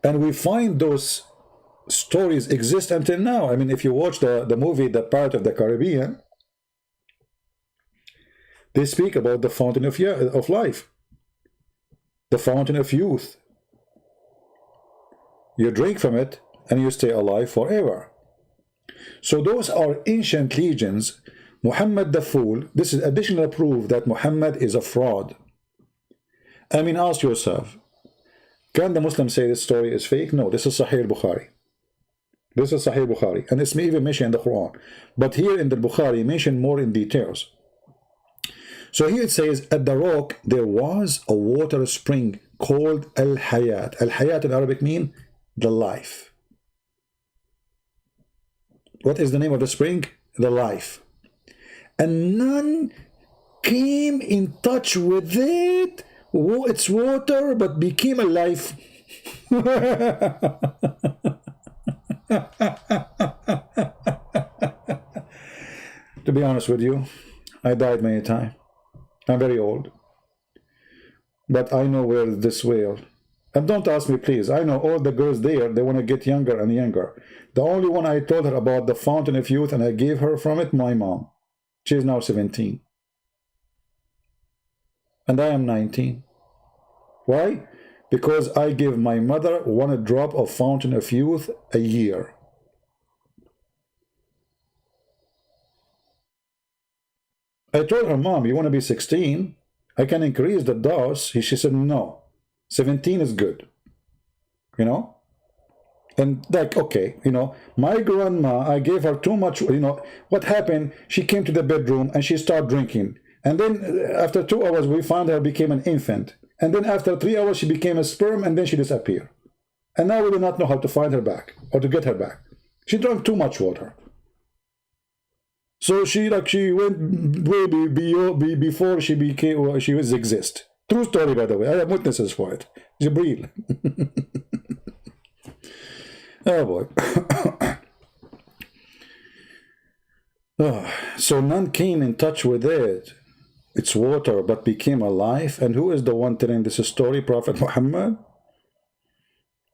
And we find those stories exist until now. I mean, if you watch the movie, The Pirate of the Caribbean, they speak about the Fountain of Life, the Fountain of Youth. You drink from it and you stay alive forever. So those are ancient legends. Muhammad the Fool, this is additional proof that Muhammad is a fraud. I mean, ask yourself, can the Muslim say this story is fake? No, this is Sahih Bukhari. This is Sahih Bukhari, and it's even mentioned in the Quran. But here in the Bukhari, mentioned more in details. So here it says, at the rock there was a water spring called Al-Hayat. Al-Hayat in Arabic means the life. What is the name of the spring? The life. And none came in touch with it, its water, but became alive. To be honest with you, I died many times. I'm very old. But I know where this well. And don't ask me, please. I know all the girls there, they want to get younger and younger. The only one I told her about the fountain of youth and I gave her from it, my mom. She is now 17. And I am 19. Why? Because I give my mother 1 drop of fountain of youth a year. I told her, Mom, you want to be 16? I can increase the dose. She said, no, 17 is good. You know? And like, okay, you know, my grandma, I gave her too much, you know, what happened? She came to the bedroom and she started drinking. And then after 2 hours, we found her became an infant. And then after 3 hours, she became a sperm and then she disappeared. And now we do not know how to find her back or to get her back. She drank too much water. So she went way before she became, she was exist. True story, by the way. I have witnesses for it. Jibreel. Oh boy. So none came in touch with it, its water, but became alive. And who is the one telling this story? Prophet Muhammad?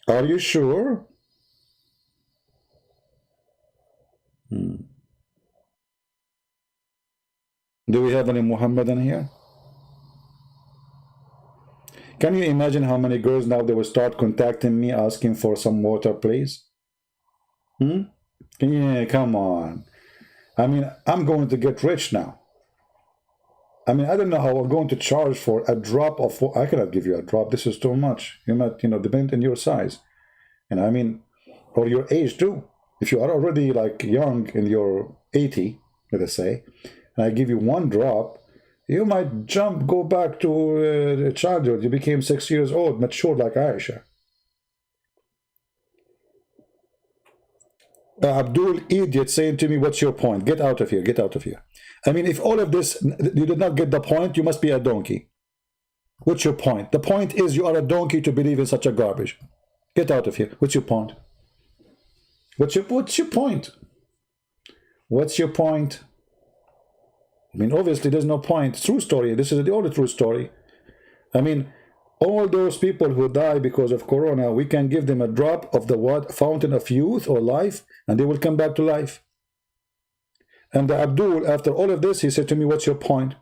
Are you sure? Do we have any Muhammadan here? Can you imagine how many girls now they will start contacting me asking for some water, please? Yeah, come on. I mean, I'm going to get rich now. I mean, I don't know how I'm going to charge for a drop of water. I cannot give you a drop. This is too much. You might, you know, depend on your size. And I mean, or your age too. If you are already like young in your 80, let us say, and I give you 1 drop, you might go back to childhood. You became 6 years old, mature like Aisha. Abdul Idiot saying to me, what's your point? Get out of here, get out of here. I mean, if all of this, you did not get the point, you must be a donkey. What's your point? The point is you are a donkey to believe in such a garbage. Get out of here. What's your point? What's your point? What's your point? I mean, obviously there's no point. True story. This is the only true story. I mean, all those people who die because of corona, we can give them a drop of the what? Fountain of youth or life, and they will come back to life. And the Abdul, after all of this, he said to me, what's your point?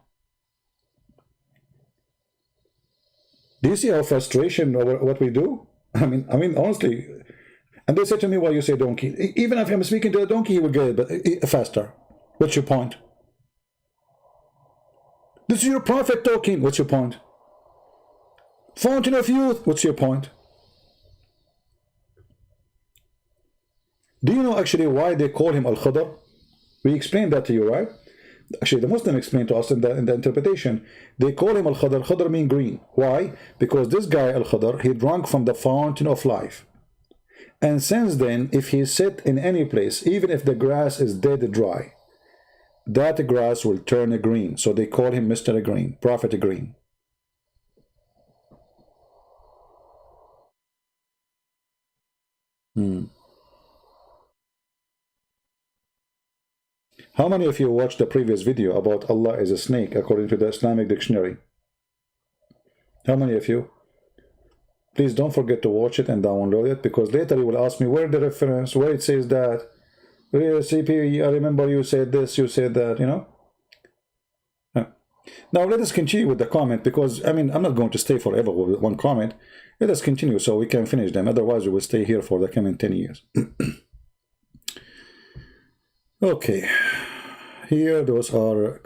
Do you see our frustration over what we do? I mean, honestly. And they said to me, well, you say donkey. Even if I'm speaking to a donkey, he will get it, but faster. What's your point? This is your prophet talking. What's your point? Fountain of youth. What's your point? Do you know actually why they call him Al-Khadr? We explained that to you, right? Actually, the Muslim explained to us in the interpretation. They call him Al-Khadr. Khadr means green. Why? Because this guy, Al-Khadr, he drank from the fountain of life. And since then, if he sit in any place, even if the grass is dead dry, that grass will turn green. So they call him Mr. Green, Prophet Green. How many of you watched the previous video about Allah is a snake according to the Islamic dictionary? How many of you? Please don't forget to watch it and download it, because later you will ask me where the reference, where it says that. CP, I remember you said this, you said that, you know. Now let us continue with the comment, because I mean, I'm not going to stay forever with one comment. Let us continue so we can finish them. Otherwise, we will stay here for the coming 10 years. Okay, here those are.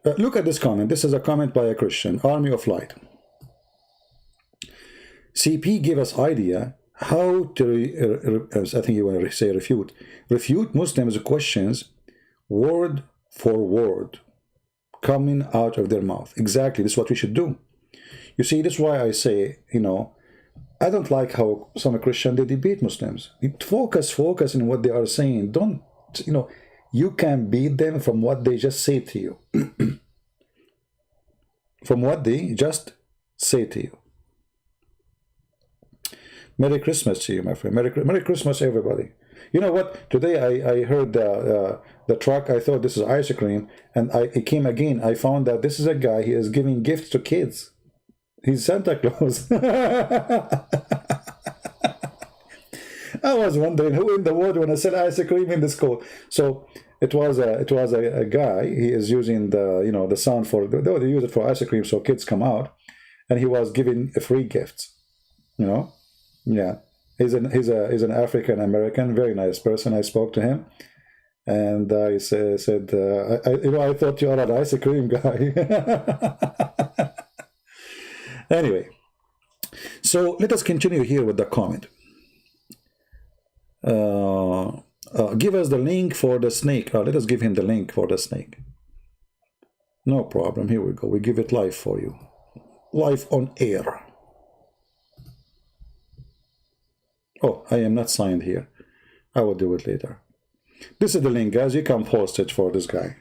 Look at this comment. This is a comment by a Christian, Army of Light. CP gave us idea how to, I think you want to say refute Muslims' questions word for word coming out of their mouth. Exactly, this is what we should do. You see, this is why I say, you know, I don't like how some Christians, they debate Muslims. Focus on what they are saying. Don't, you know, you can beat them from what they just say to you. From what they just say to you. Merry Christmas to you, my friend. Merry Christmas, everybody. You know what? Today I heard the truck. I thought this is ice cream, and it came again. I found that this is a guy. He is giving gifts to kids. He's Santa Claus. I was wondering who in the world want to sell ice cream in this school. So it was a guy. He is using the sound for they use it for ice cream, so kids come out, and he was giving free gifts. You know. Yeah, he's an African American, very nice person. I spoke to him, and I said, I thought you are an ice cream guy. Anyway, so let us continue here with the comment. Give us the link for the snake. Let us give him the link for the snake. No problem. Here we go. We give it live for you, live on air. Oh, I am not signed here. I will do it later. This is the link, guys. You can post it for this guy.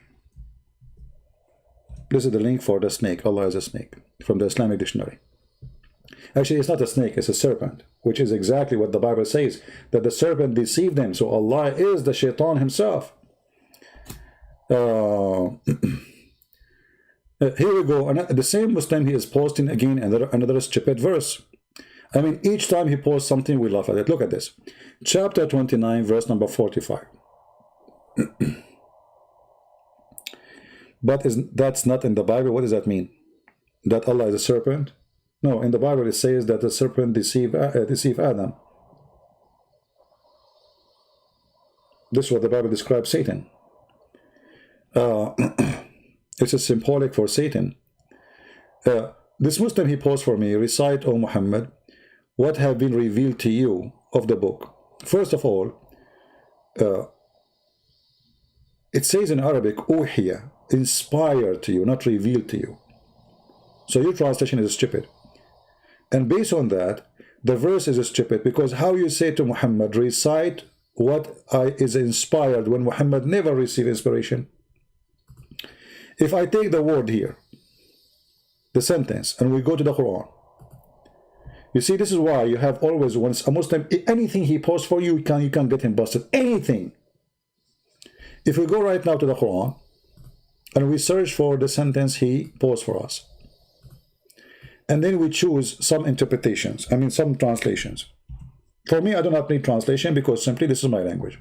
This is the link for the snake. Allah is a snake from the Islamic dictionary. Actually, it's not a snake, it's a serpent, which is exactly what the Bible says, that the serpent deceived them. So Allah is the shaitan himself. Here we go. And the same Muslim, he is posting again another stupid verse. I mean, each time he posts something, we laugh at it. Look at this. Chapter 29, verse number 45. But that's not in the Bible. What does that mean? That Allah is a serpent? No, in the Bible it says that the serpent deceived Adam. This is what the Bible describes Satan. It's a symbolic for Satan. This Muslim, he posed for me, recite, O Muhammad, what have been revealed to you of the book. First of all, it says in Arabic, uhiya, inspired to you, not revealed to you. So your translation is stupid. And based on that, the verse is stupid, because how you say to Muhammad, recite what is inspired, when Muhammad never received inspiration. If I take the word here, the sentence, and we go to the Quran, you see, this is why you have always, once a Muslim, anything he posts for you, you can get him busted. Anything. If we go right now to the Quran and we search for the sentence he posts for us, and then we choose some interpretations, I mean some translations. For me, I do not need translation, because simply this is my language.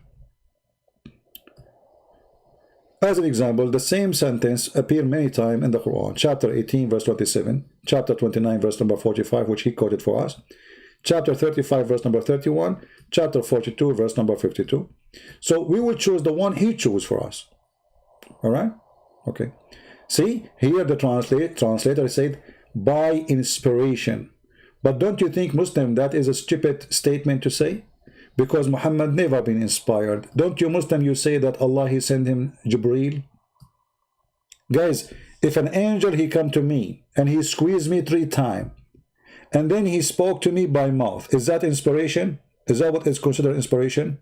As an example, the same sentence appears many times in the Quran. Chapter 18, verse 27. Chapter 29, verse number 45, which he quoted for us. Chapter 35, verse number 31. Chapter 42, verse number 52. So we will choose the one he chose for us. All right? Okay. See, here the translator said, by inspiration. But don't you think, Muslim, that is a stupid statement to say? Because Muhammad never been inspired. Don't you Muslim, you say that Allah, he sent him Jibreel? Guys, if an angel, he come to me and he squeezed me 3 times, and then he spoke to me by mouth, is that inspiration? Is that what is considered inspiration?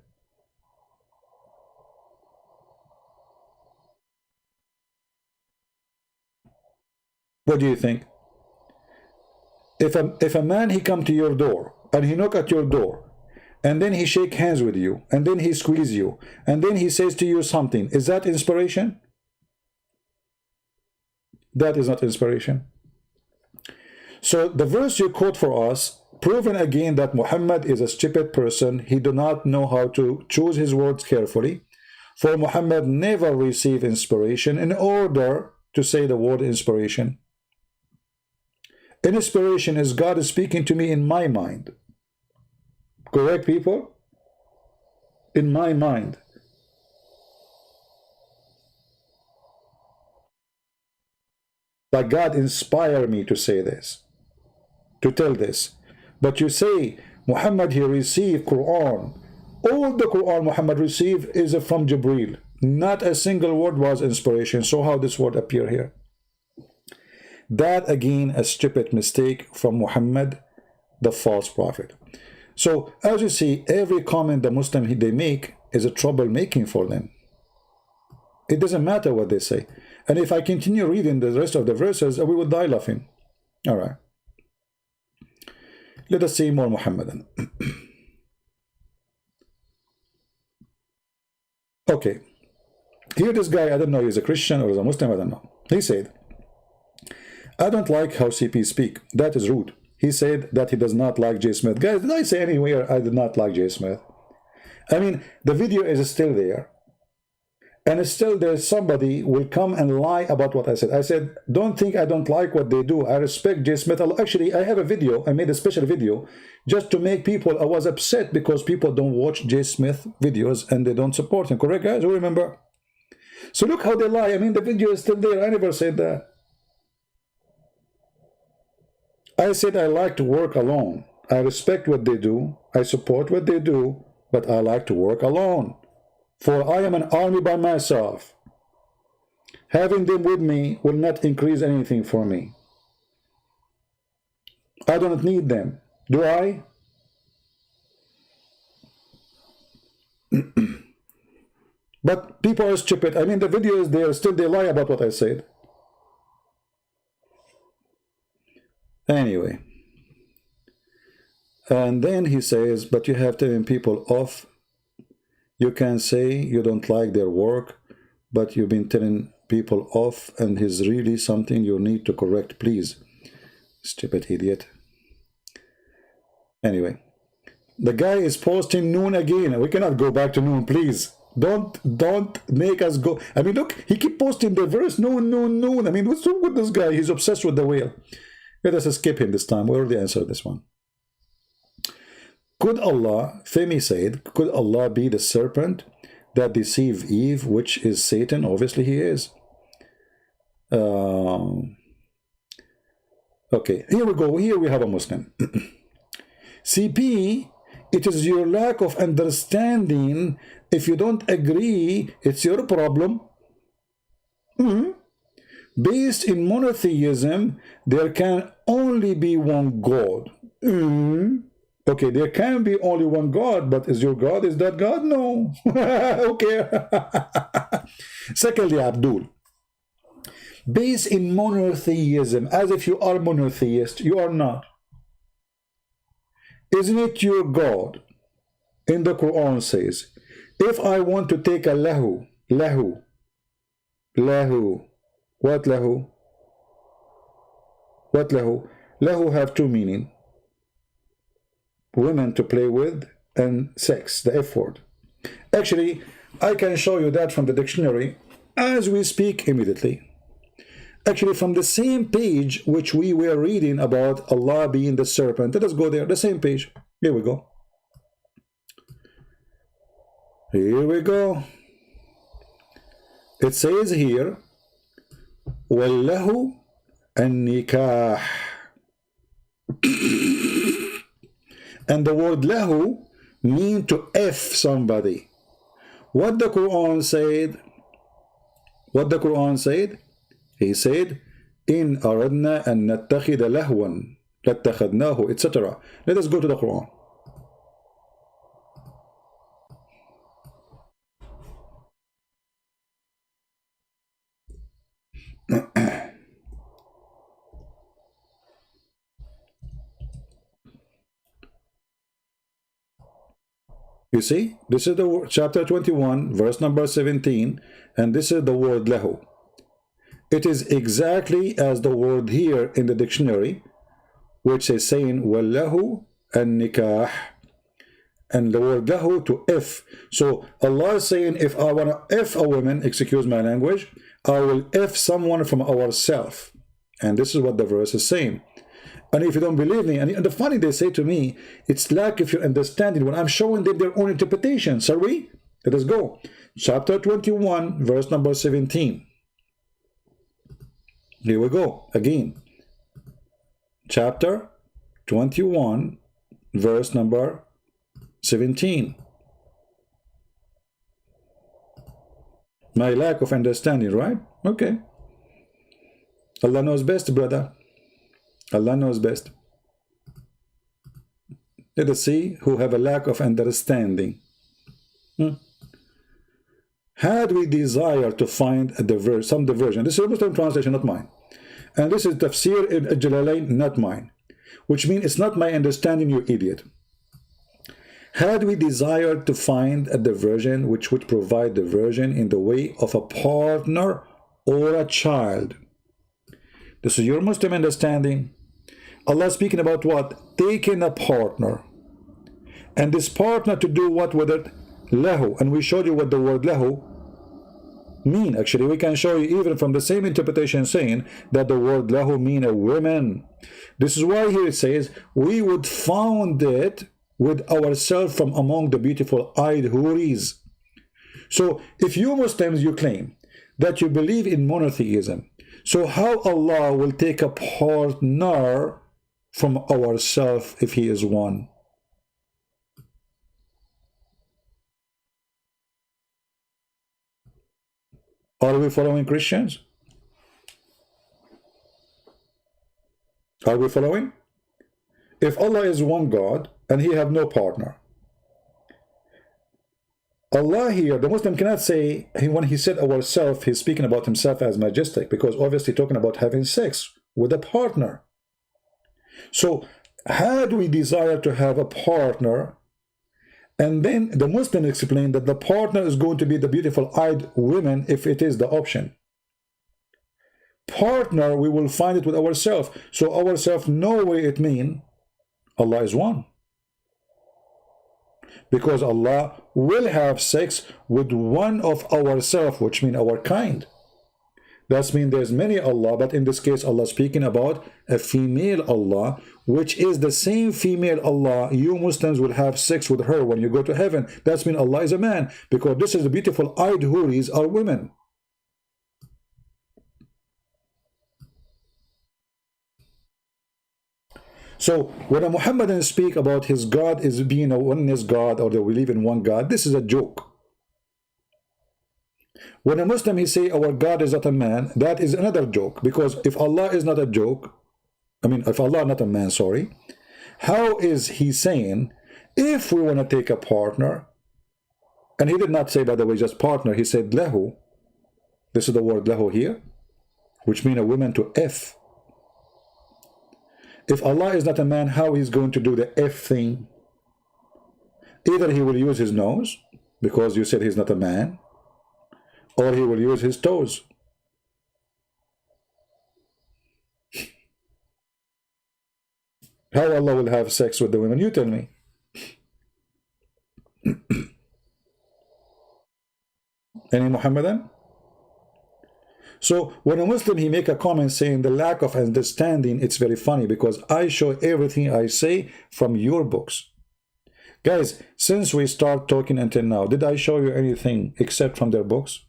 What do you think? If a man, he come to your door and he knock at your door, and then he shake hands with you, and then he squeeze you, and then he says to you something, is that inspiration? That is not inspiration. So the verse you quote for us, proven again that Muhammad is a stupid person. He do not know how to choose his words carefully. For Muhammad never received inspiration in order to say the word inspiration. Inspiration is God speaking to me in my mind. Correct, people? In my mind. Like God inspired me to say this, to tell this. But you say Muhammad, he received Quran. All the Quran Muhammad received is from Jibreel. Not a single word was inspiration. So how this word appear here? That again a stupid mistake from Muhammad, the false prophet. So as you see, every comment the Muslim they make is a troublemaking for them. It doesn't matter what they say. And if I continue reading the rest of the verses, we will die laughing. All right. Let us see more Muhammadan. Okay. Here this guy, I don't know, he's a Christian or is a Muslim, I don't know. He said, I don't like how CP speak. That is rude. He said that he does not like J. Smith. Guys, did I say anywhere I did not like J. Smith? I mean, the video is still there. And still there's somebody will come and lie about what I said. I said, don't think I don't like what they do. I respect J. Smith. Actually, I have a video. I made a special video just to make people, I was upset because people don't watch J. Smith videos and they don't support him. Correct, guys? You remember? So look how they lie. I mean, the video is still there. I never said that. I said I like to work alone. I respect what they do. I support what they do. But I like to work alone. For I am an army by myself. Having them with me will not increase anything for me. I don't need them. Do I? But people are stupid. I mean, the video is there. Still they lie about what I said. Anyway. And then he says, but you have telling people off. You can say you don't like their work, but you've been telling people off and it's really something you need to correct, please. Stupid idiot. Anyway, the guy is posting noon again. We cannot go back to noon, please. Don't make us go. I mean, look, he keep posting the verse noon, noon, noon. I mean, what's wrong with this guy? He's obsessed with the whale. Let us skip him this time. We already answered this one. Could Allah, Femi said, could Allah be the serpent that deceived Eve, which is Satan? Obviously he is. Okay, here we go. Here we have a Muslim. CP, it is your lack of understanding. If you don't agree, it's your problem. Based in monotheism, there can only be one God. Okay, there can be only one God, but is your God, is that God? No. Okay. Secondly, Abdul. Based in monotheism, as if you are monotheist, you are not. Isn't it your God? In the Quran says, if I want to take a lahu, what lahu? What lahu? Lahu have two meanings. Women to play with and sex, the F word. Actually, I can show you that from the dictionary as we speak immediately. Actually, from the same page which we were reading about Allah being the serpent. Let us go there, the same page. Here we go. Here we go. It says here, وَاللَّهُ النِّكَاحِ. And the word lahu mean to F somebody. What the Quran said? What the Quran said? He said, in aradna an nattakhida lahwan lattakhadnahu, etc. Let us go to the Quran. You see, this is the chapter 21, verse number 17, and this is the word lahu. It is exactly as the word here in the dictionary, which is saying wallahu and nikah, and the word lahu to F. So Allah is saying, if I want to F a woman, excuse my language, I will F someone from ourself. And this is what the verse is saying. And if you don't believe me, and the funny they say to me, it's like if you're understanding when I'm showing them their own interpretations. Are we? Let us go. Chapter 21, verse number 17. Here we go again. Chapter 21, verse number 17. My lack of understanding, right? Okay. Allah knows best, brother. Allah knows best. Let us see who have a lack of understanding. Had we desire to find some diversion, this is a Muslim translation, not mine. And this is Tafsir al-Jalalain, not mine. Which means it's not my understanding, you idiot. Had we desired to find a diversion which would provide diversion in the way of a partner or a child. This is your Muslim understanding. Allah speaking about what? Taking a partner. And this partner to do what with it? Lahu. And we showed you what the word lahu mean. Actually, we can show you even from the same interpretation saying that the word lahu mean a woman. This is why here it says, we would found it with ourselves from among the beautiful eyed houris. So if you Muslims, you claim that you believe in monotheism, so how Allah will take a partner from ourselves if he is one? Are we following Christians? Are we following? If Allah is one God and he have no partner, Allah here, the Muslim cannot say, when he said ourself, he's speaking about himself as majestic, because obviously talking about having sex with a partner. So had we desire to have a partner, and then the Muslim explained that the partner is going to be the beautiful eyed women if it is the option. Partner, we will find it with ourselves. So ourselves, no way it mean Allah is one. Because Allah will have sex with one of ourselves, which means our kind. That means there's many Allah, but in this case Allah speaking about a female Allah, which is the same female Allah. You Muslims will have sex with her when you go to heaven. That means Allah is a man, because this is the beautiful eyed houris are women. So when a Muhammadan speak about his God is being a oneness God, or they believe in one God, this is a joke. When a Muslim he say our God is not a man, that is another joke, because if Allah is not a joke, if Allah not a man, sorry, how is he saying if we want to take a partner? And he did not say, by the way, just partner, he said lahu. This is the word lahu here, which means a woman to F. If Allah is not a man, how he's going to do the F thing? Either he will use his nose, because you said he's not a man, or he will use his toes. How Allah will have sex with the women? You tell me. Any Muhammadan? So when a Muslim he make a comment saying the lack of understanding, it's very funny, because I show everything I say from your books. Guys, since we start talking until now, did I show you anything except from their books?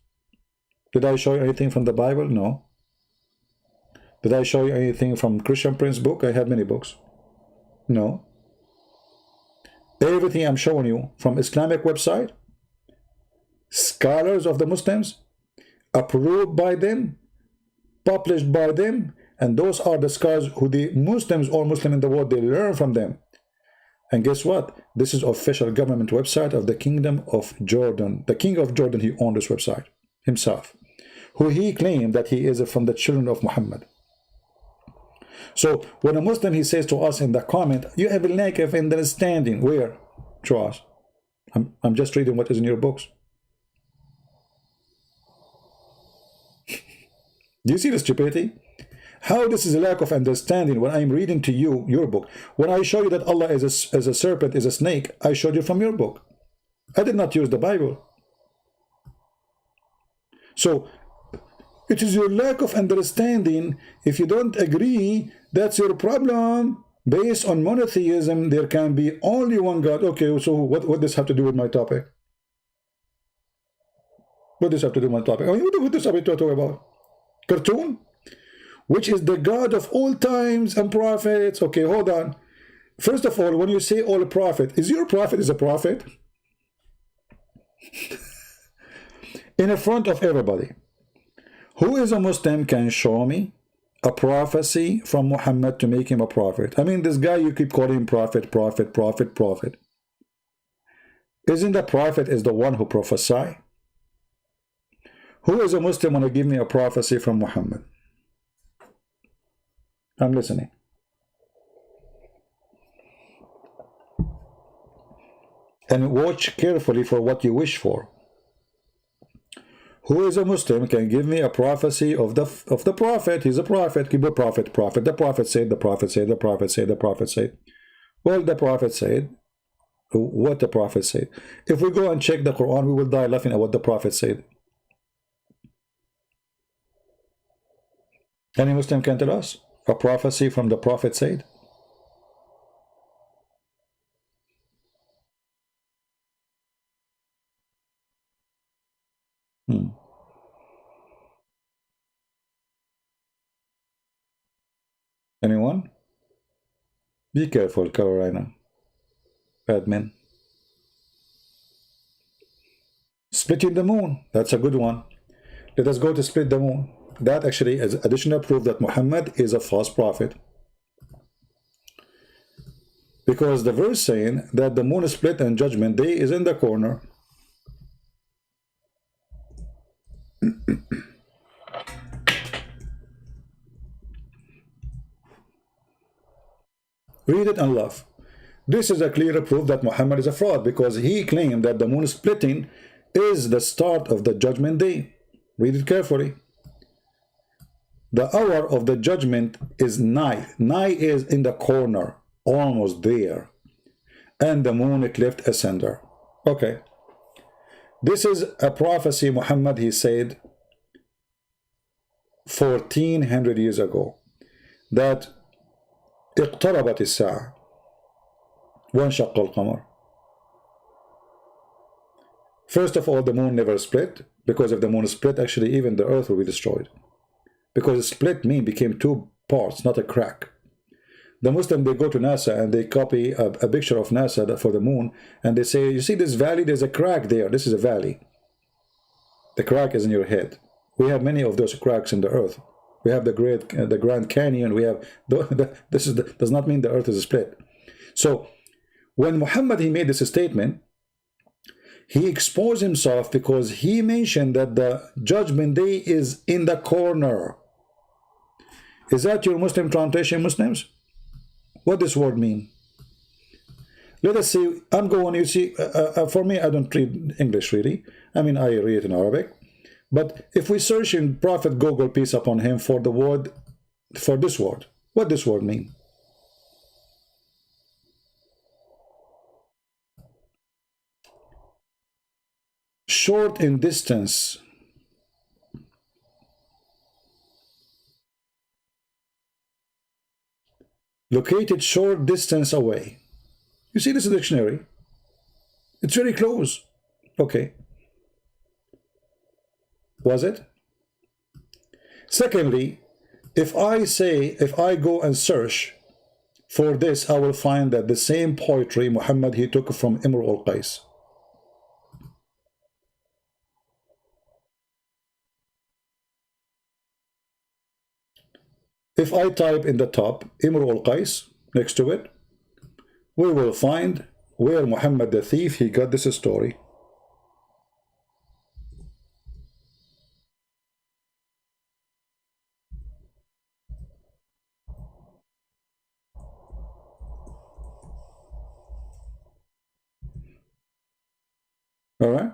Did I show you anything from the Bible? No. Did I show you anything from Christian Prince's book? I have many books. No. Everything I'm showing you from Islamic website, scholars of the Muslims, approved by them, published by them, and those are the scholars who the Muslims or Muslim in the world, they learn from them. And guess what? This is official government website of the Kingdom of Jordan. The King of Jordan, he owned this website himself, who he claimed that he is from the children of Muhammad. So when a Muslim he says to us in the comment, you have a lack of understanding. Where? Show us. I'm just reading what is in your books. Do you see the stupidity? How this is a lack of understanding when I'm reading to you your book. When I show you that Allah is a serpent, is a snake, I showed you from your book. I did not use the Bible. So it is your lack of understanding. If you don't agree, that's your problem. Based on monotheism, there can be only one God. Okay, so what does this have to do with my topic? What does this have to do with my topic? What does this have to talk about? Cartoon? which is the God of all times and prophets. Okay, hold on. First of all, when you say all prophet, is your prophet is a prophet? In the front of everybody, who is a Muslim can show me a prophecy from Muhammad to make him a prophet? I mean, this guy, you keep calling him prophet, prophet, prophet, prophet. Isn't the prophet is the one who prophesy? Who is a Muslim want to give me a prophecy from Muhammad? I'm listening. And watch carefully for what you wish for. Who is a Muslim can give me a prophecy of the prophet? He's a prophet. Give a prophet, prophet. The prophet said, the prophet said, the prophet said, the prophet said. Well, the prophet said what the prophet said. If we go and check the Quran, we will die laughing at what the prophet said. Any Muslim can tell us a prophecy from the prophet said? Anyone? Be careful, Carolina. Admin. Splitting the moon. That's a good one. Let us go to split the moon. That actually is additional proof that Muhammad is a false prophet. Because the verse saying that the moon is split and judgment day is in the corner. Read it and laugh. This is a clear proof that Muhammad is a fraud, because he claimed that the moon splitting is the start of the judgment day. Read it carefully. The hour of the judgment is nigh. Nigh is in the corner, almost there. And the moon cleft asunder. Okay. This is a prophecy Muhammad, he said 1400 years ago, that اقتربت الساعة وانشق القمر. First of all, the moon never split, because if the moon split, actually even the earth will be destroyed. Because split mean became two parts, not a crack. The Muslim, they go to NASA and they copy a picture of NASA for the moon, and they say, you see this valley, there's a crack there. This is a valley. The crack is in your head. We have many of those cracks in the earth. We have the Grand Canyon. We have does not mean the earth is split. So when Muhammad, he made this statement, he exposed himself because he mentioned that the judgment day is in the corner. Is that your Muslim translation, Muslims? What does this word mean? Let us see. I'm going, you see, for me, I don't read English really. I mean, I read it in Arabic. But if we search in Prophet Google, peace upon him, for the word, for this word, what does this word mean? Short in distance. Located short distance away. You see this in the dictionary? It's very close. Okay. Was it? Secondly, if I go and search for this, I will find that the same poetry Muhammad, he took from Imr al-Qais. If I type in the top Imr al-Qais next to it, we will find where Muhammad the thief, he got this story. All right.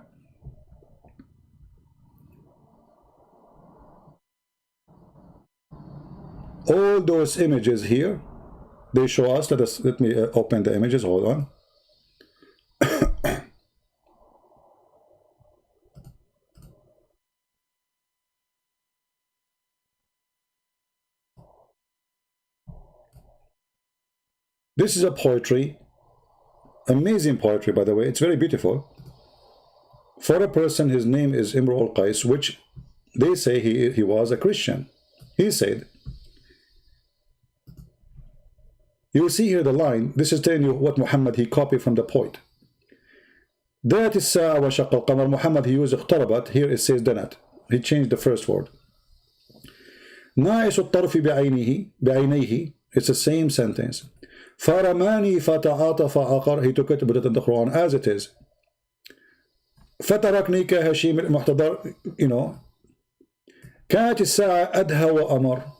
All those images here, they show us, let me open the images, hold on. This is a poetry, amazing poetry, by the way. It's very beautiful. For a person, his name is Imr al-Qais, which they say he was a Christian. He said, You will see here the line. This is telling you what Muhammad he copied from the poet. ذات الساعة وشق القمر. Muhammad he used اقتربت. Here it says دنت. He changed the first word. ناعس الطرف بعينيه. It's the same sentence. فرماني فتعاطف عقر. He took it, put it in the Quran as it is. فتركني كهشيم المحتضر. You know. كانت الساعة أدهى وأمر.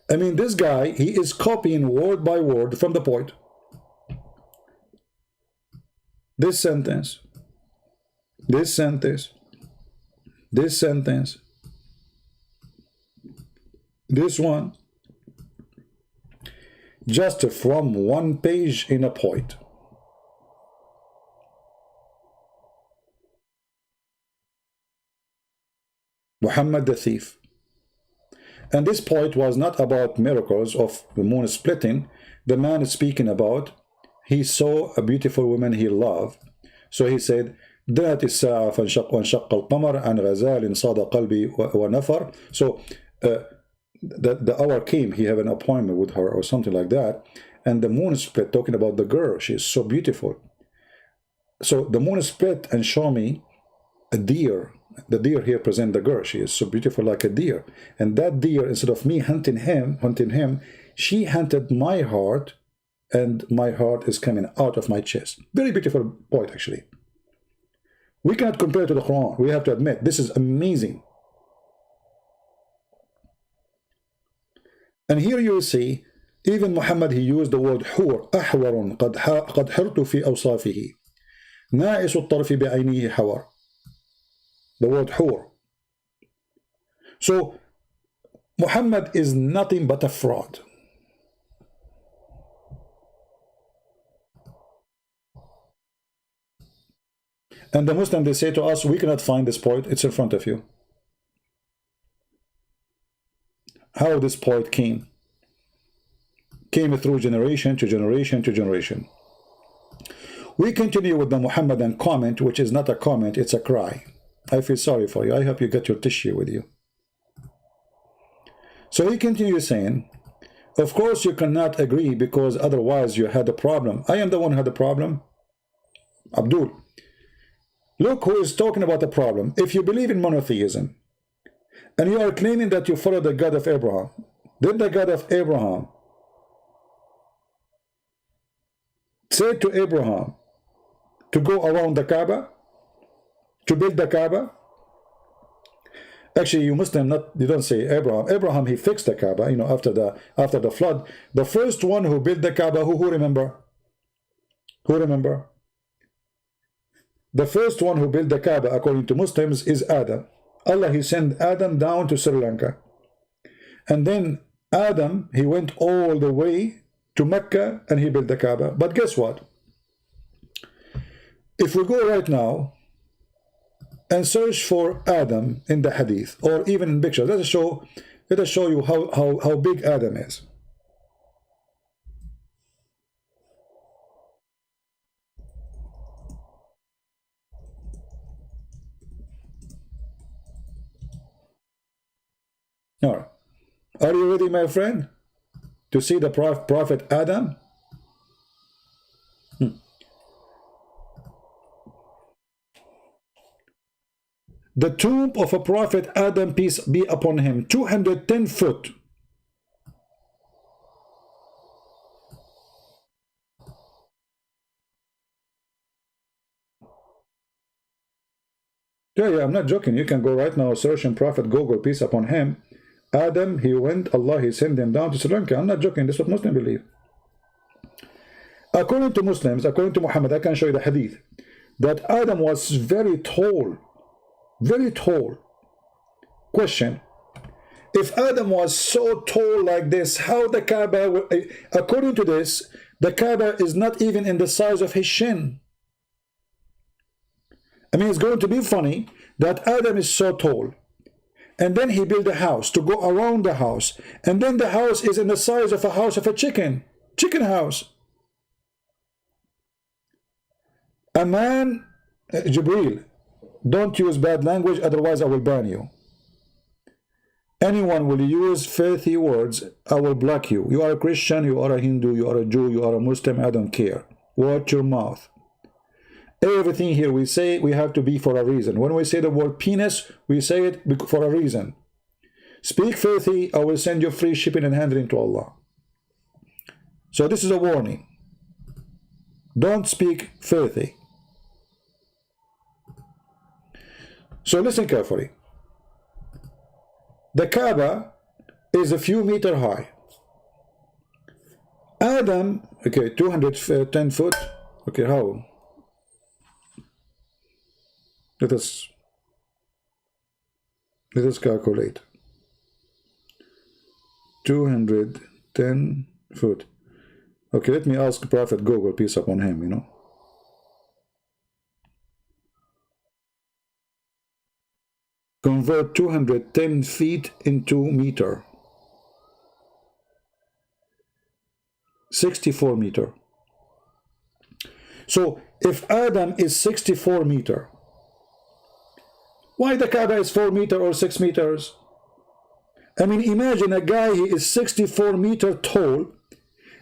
I mean, this guy, he is copying word by word from the poet. This sentence, this sentence, this sentence, this one, just from one page in a poet. Muhammad the thief. And this point was not about miracles of the moon splitting. The man is speaking about, he saw a beautiful woman he loved. So he said, دنت الساعة فانشق القمر عن غزال صاد قلبي ونفر. So the hour came, he had an appointment with her or something like that. And the moon split, talking about the girl. She is so beautiful. So the moon split and show me a deer. The deer here present the girl. She is so beautiful like a deer. And that deer, instead of me hunting him, she hunted my heart, and my heart is coming out of my chest. Very beautiful point, actually. We cannot compare to the Quran. We have to admit, this is amazing. And here you see, even Muhammad, he used the word حور. أحور قد حرت في أوصافه. ناعس الطرف بعينه حور. The word حور. So Muhammad is nothing but a fraud. And the Muslims, they say to us, we cannot find this poet. It's in front of you. How this poet came through generation to generation to generation. We continue with the Muhammadan comment, which is not a comment, it's a cry. I feel sorry for you. I hope you get your tissue with you. So he continues saying, of course you cannot agree because otherwise you had a problem. I am the one who had the problem. Abdul. Look who is talking about the problem. If you believe in monotheism, and you are claiming that you follow the God of Abraham, did the God of Abraham say to Abraham to go around the Kaaba, to build the Kaaba? Actually, you Muslim, you don't say Abraham. Abraham, he fixed the Kaaba, you know, after the flood. The first one who built the Kaaba, who remember? Who remember? The first one who built the Kaaba, according to Muslims, is Adam. Allah, he sent Adam down to Sri Lanka. And then Adam, he went all the way to Mecca and he built the Kaaba. But guess what? If we go right now and search for Adam in the Hadith or even in pictures, let us show you how big Adam is. All right. Are you ready, my friend, to see the prophet Adam? The tomb of a prophet Adam, peace be upon him, 210 foot. Yeah, I'm not joking. You can go right now, search in Prophet Google, peace upon him. Adam, he went, Allah, he sent him down to Sri Lanka. I'm not joking. This is what Muslims believe. According to Muslims, according to Muhammad, I can show you the hadith, that Adam was very tall. Very tall. Question. If Adam was so tall like this, how the Kaaba, according to this, the Kaaba is not even in the size of his shin. I mean, it's going to be funny that Adam is so tall. And then he built a house to go around the house. And then the house is in the size of a house of a chicken. Chicken house. A man, Jibreel, don't use bad language, otherwise I will ban you. Anyone will use filthy words, I will block you. You are a Christian, you are a Hindu, you are a Jew, you are a Muslim, I don't care. Watch your mouth. Everything here we say, we have to be for a reason. When we say the word penis, we say it for a reason. Speak filthy, I will send you free shipping and handling to Allah. So this is a warning. Don't speak filthy. So listen carefully. The Kaaba is a few meters high. Adam, okay, 210 foot. Okay, how? Let us calculate. 210 foot. Okay, let me ask Prophet Google, peace upon him, you know. Convert 210 feet into meter. 64 meter. So if Adam is 64 meter, why the Kaaba is 4 meter or 6 meters? I mean, imagine a guy, he is 64 meter tall,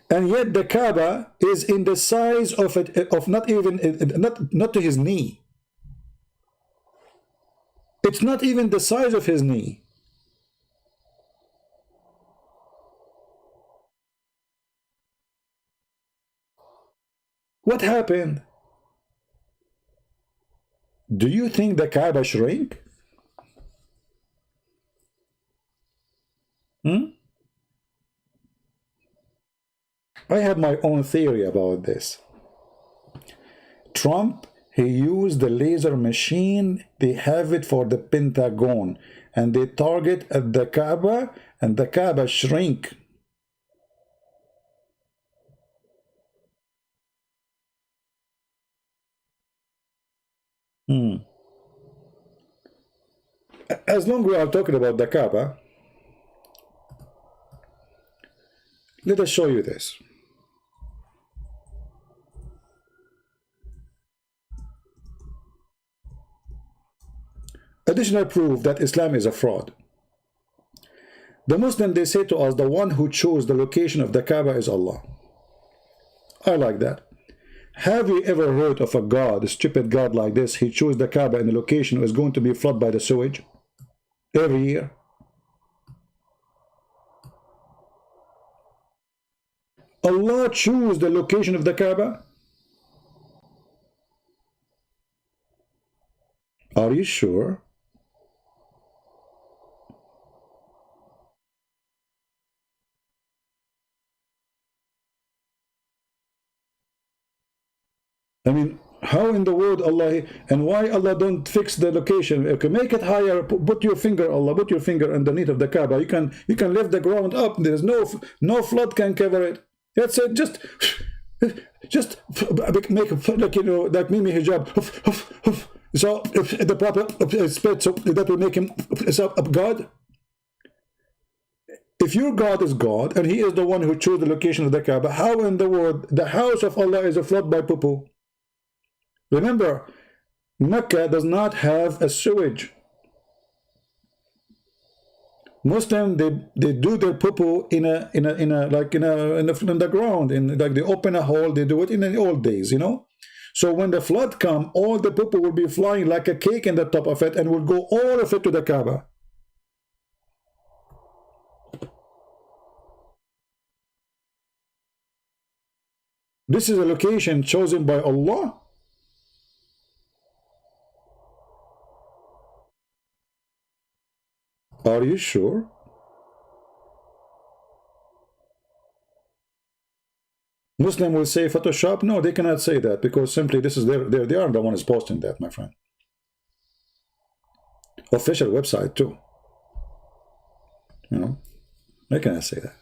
and yet the Kaaba is in the size of it, of not even, not to his knee. It's not even the size of his knee. What happened? Do you think the Kaaba shrank? I have my own theory about this. Trump, he used the laser machine, they have it for the Pentagon, and they target at the Kaaba, and the Kaaba shrink. As long as we are talking about the Kaaba, let us show you this. Additional proof that Islam is a fraud. The Muslim, they say to us, the one who chose the location of the Kaaba is Allah. I like that. Have you ever heard of a God, a stupid God like this? He chose the Kaaba and the location is going to be flooded by the sewage every year. Allah chose the location of the Kaaba? Are you sure? I mean, how in the world Allah, and why Allah don't fix the location? Okay, make it higher, put your finger, Allah, put your finger underneath of the Kaaba. You can lift the ground up. There's no flood can cover it. That's it. Just make like, you know, like Mimi hijab. So if the prophet spit, so that will make him a God. If your God is God and he is the one who chose the location of the Kaaba, how in the world the house of Allah is a flood by poo-poo? Remember, Mecca does not have a sewage. Muslim, they do their poo-poo in the ground, like they open a hole. They do it in the old days, you know. So when the flood come, all the poo-poo will be flying like a cake in the top of it, and will go all of it to the Kaaba. This is a location chosen by Allah. Are you sure? Muslim will say Photoshop. No, they cannot say that, because simply this is they are the ones posting that, my friend. Official website too. You know, they cannot say that.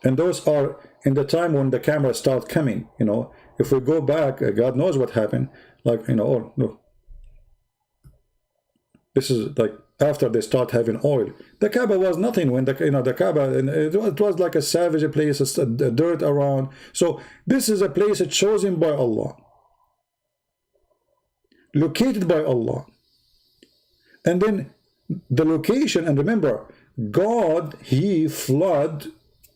And those are in the time when the cameras start coming. You know, if we go back, God knows what happened. Like, you know, oh no, this is like after they start having oil. The Kaaba was nothing when the Kaaba, and it was like a savage place, dirt around. So this is a place chosen by Allah, located by Allah, and then the location, and remember, God, he flood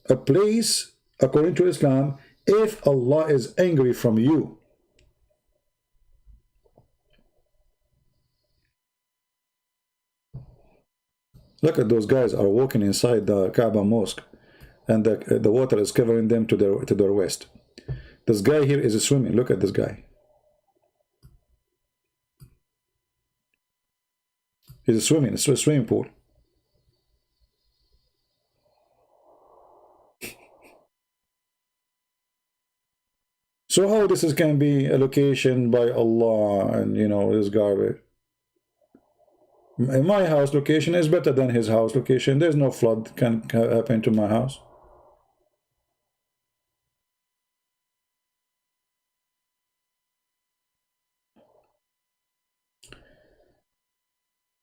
a place according to Islam if Allah is angry from you. Look at those guys are walking inside the Kaaba mosque, and the water is covering them to their waist. This guy here is swimming. Look at this guy. He's swimming. It's a swimming pool. So how this can be a location by Allah, and you know, this garbage. My house location is better than his house location. There's no flood can happen to my house.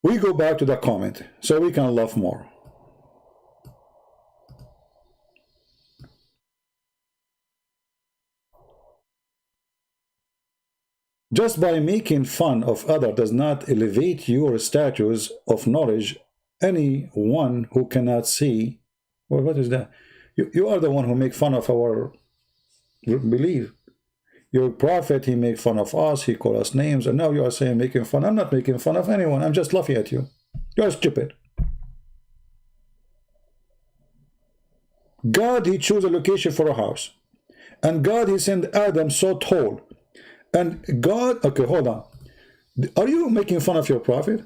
We go back to the comment so we can laugh more. Just by making fun of others does not elevate your status of knowledge. Anyone who cannot see, well, what is that? You are the one who make fun of our belief. Your prophet, he make fun of us, he call us names, and now you are saying making fun. I'm not making fun of anyone. I'm just laughing at you. You are stupid. God, he chose a location for a house. And God, he sent Adam so tall. And God, okay, hold on. Are you making fun of your prophet?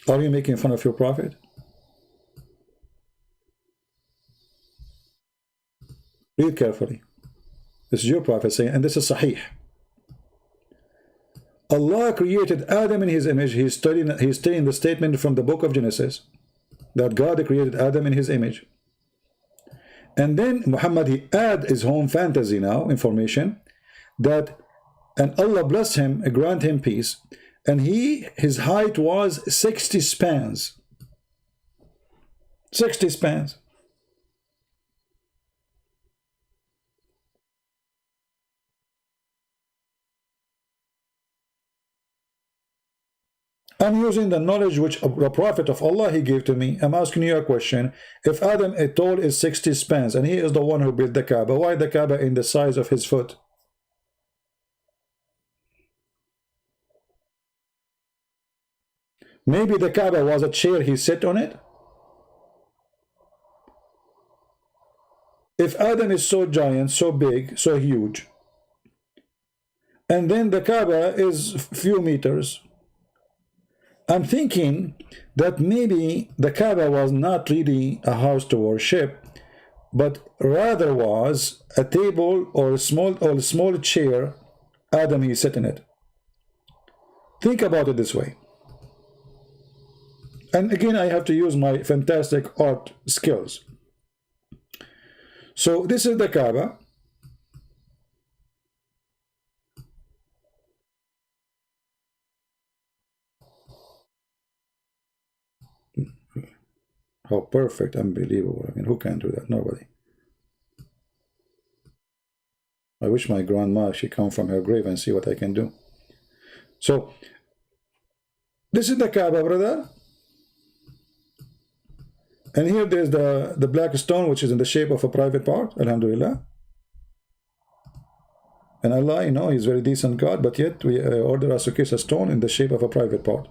Are you making fun of your prophet? Read carefully. This is your prophet saying, and this is Sahih. Allah created Adam in his image. He's studying the statement from the book of Genesis that God created Adam in his image. And then Muhammad, he add his home fantasy now, information, that, and Allah bless him, grant him peace, and his height was 60 spans. 60 spans. I'm using the knowledge which the prophet of Allah he gave to me. I'm asking you a question. If Adam a tall is 60 spans and he is the one who built the Kaaba, why the Kaaba in the size of his foot? Maybe the Kaaba was a chair he sat on it. If Adam is so giant, so big, so huge, and then the Kaaba is few meters, I'm thinking that maybe the Kaaba was not really a house to worship, but rather was a table or a small chair Adam he sat in it. Think about it this way. And again, I have to use my fantastic art skills. So this is the Kaaba. How perfect, unbelievable. I mean, who can do that? Nobody. I wish my grandma, she come from her grave and see what I can do. So, this is the Kaaba, brother. And here there's the black stone, which is in the shape of a private part, alhamdulillah. And Allah, you know, he's very decent God, but yet we order us to kiss a stone in the shape of a private part.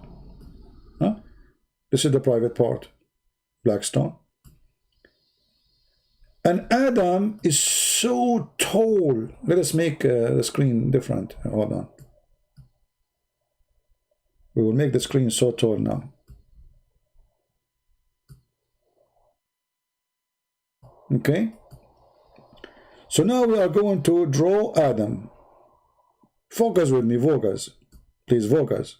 Huh? This is the private part, black stone. And Adam is so tall. Let us make the screen different. Hold on. We will make the screen so tall now. Okay. So now we are going to draw Adam. Focus with me, focus. Please focus.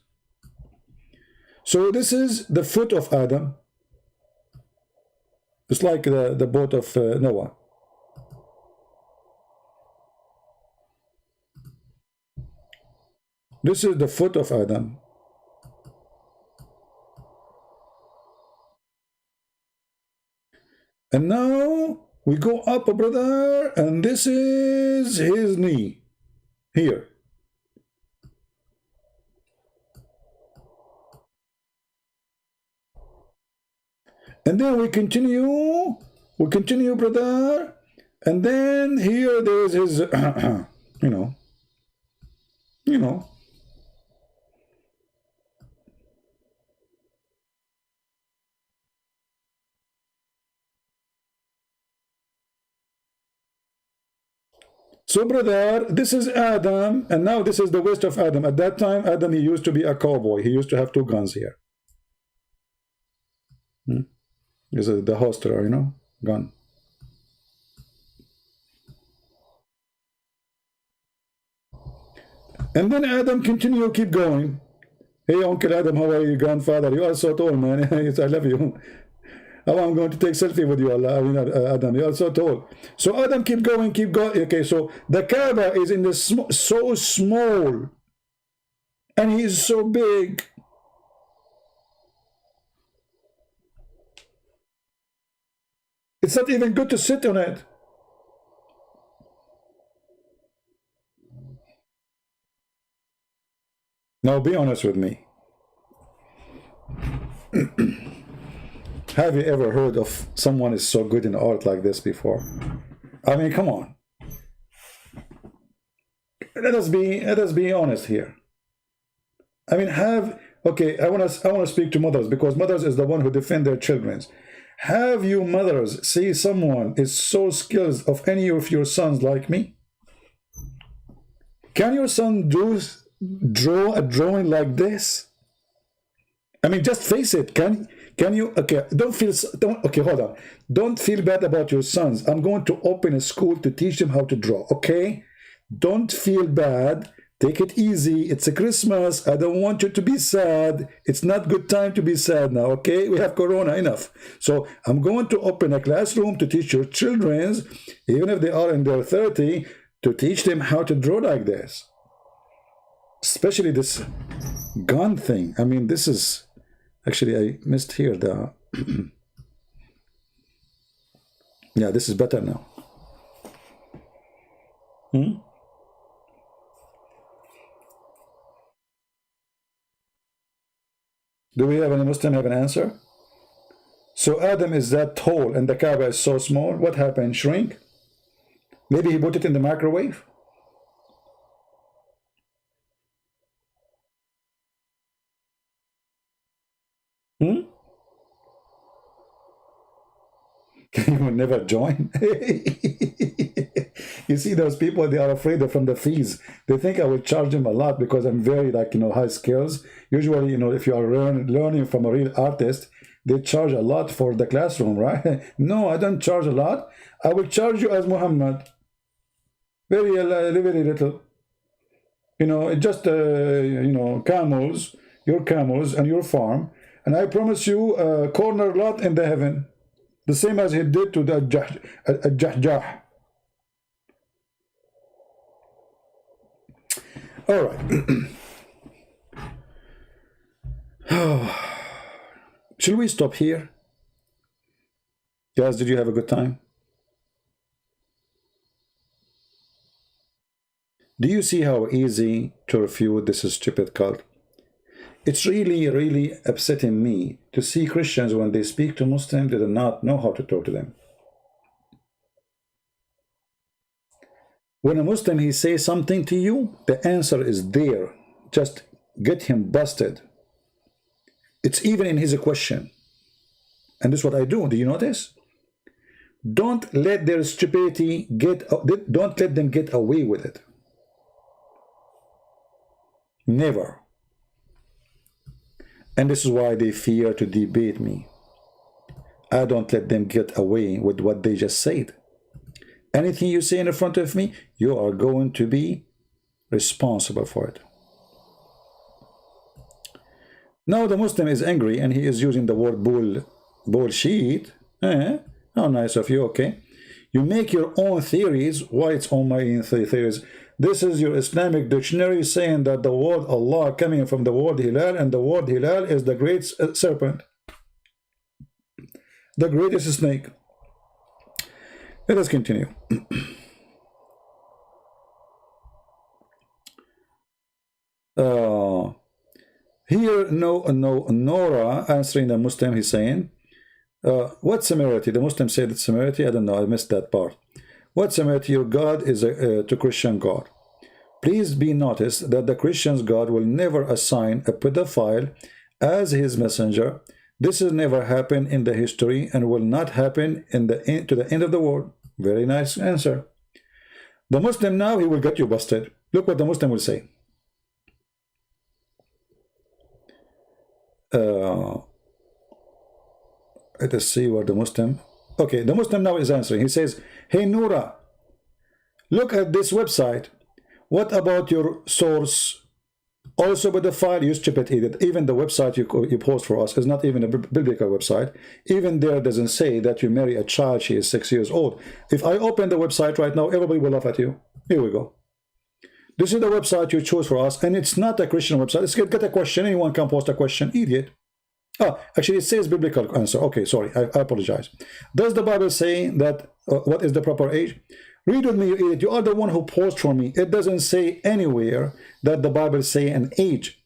So this is the foot of Adam. It's like the boat of Noah. This is the foot of Adam. And now We go up, brother, and this is his knee here. And then we continue, brother, and then here there is his, you know. So, brother, this is Adam, and now this is the waist of Adam. At that time, Adam, he used to be a cowboy. He used to have 2 guns here. This is the holster, gun. And then Adam keep going. Hey, Uncle Adam, how are you, grandfather? You are so tall, man. I love you. Oh, I'm going to take selfie with you, Adam. You are so tall. So Adam keep going. Okay, so the Kaaba is in the so small, and he is so big. It's not even good to sit on it. Now, be honest with me. Have you ever heard of someone is so good in art like this before? I mean, come on. Let us be honest here. I mean, okay, I want to speak to mothers, because mothers is the one who defend their children. Have you mothers see someone is so skilled of any of your sons like me? Can your son draw a drawing like this? I mean, just face it. Can you? Okay, okay, hold on. Don't feel bad about your sons. I'm going to open a school to teach them how to draw. Okay, don't feel bad. Take it easy. It's a Christmas. I don't want you to be sad. It's not good time to be sad now, okay? We have Corona, enough. So I'm going to open a classroom to teach your children, even if they are in their 30, to teach them how to draw like this. Especially this gun thing. I mean, this is... Actually, I missed here the... Yeah, this is better now. Do we have any Muslim have an answer? So Adam is that tall and the Kaaba is so small. What happened? Shrink? Maybe he put it in the microwave? You will never join. You see those people, they are afraid from the fees. They think I will charge them a lot because I'm very, like, high skills. Usually, if you are learning from a real artist, they charge a lot for the classroom, right? No, I don't charge a lot. I will charge you as Muhammad. Very little. Just, camels, your camels and your farm. And I promise you a corner lot in the heaven. The same as he did to the Jahjah. All right. Should we stop here? Guys, did you have a good time? Do you see how easy to refute this stupid cult? It's really, really upsetting me to see Christians, when they speak to Muslims, they do not know how to talk to them. When a Muslim, he says something to you, the answer is there. Just get him busted. It's even in his question. And this is what I do. Do you notice? Don't let their stupidity don't let them get away with it. Never. And this is why they fear to debate me. I don't let them get away with what they just said. Anything you say in front of me, you are going to be responsible for it. Now the Muslim is angry and he is using the word bullshit. How nice of you, okay? You make your own theories. Why it's on my theories? This is your Islamic dictionary saying that the word Allah coming from the word Hilal, and the word Hilal is the great serpent, the greatest snake. Let us continue. Here, Nora answering the Muslim, he's saying, what similarity? The Muslim said it's similarity. I don't know. I missed that part. What similarity? Your God is to Christian God. Please be noticed that the Christian's God will never assign a pedophile as his messenger. This has never happened in the history and will not happen to the end of the world. Very nice answer. The Muslim now, he will get you busted. Look what the Muslim will say. Let us see what the Muslim... Okay, the Muslim now is answering. He says, hey, Noura, look at this website. What about your source? Also with the file, you stupid idiot. Even the website you post for us is not even a biblical website. Even there doesn't say that you marry a child, she is 6 years old. If I open the website right now, everybody will laugh at you. Here we go. This is the website you chose for us, and it's not a Christian website. Let's get a question. Anyone can post a question. Idiot. Ah, actually, it says biblical answer. Okay, sorry. I apologize. Does the Bible say that what is the proper age? Read with me, you idiot. You are the one who posed for me. It doesn't say anywhere that the Bible say an age.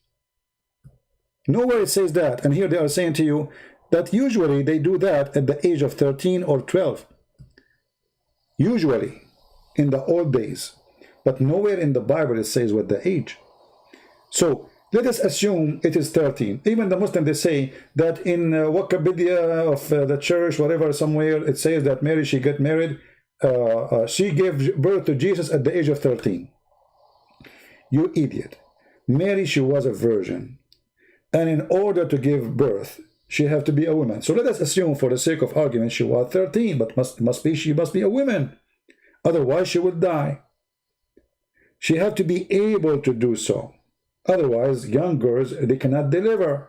Nowhere it says that. And here they are saying to you that usually they do that at the age of 13 or 12. Usually, in the old days. But nowhere in the Bible it says what the age. So let us assume it is 13. Even the Muslim, they say that in Wikipedia of the church, whatever, somewhere, it says that Mary, she got married. She gave birth to Jesus at the age of 13. You idiot. Mary, she was a virgin. And in order to give birth, she had to be a woman. So let us assume, for the sake of argument, she was 13, but she must be a woman. Otherwise, she would die. She had to be able to do so. Otherwise, young girls, they cannot deliver.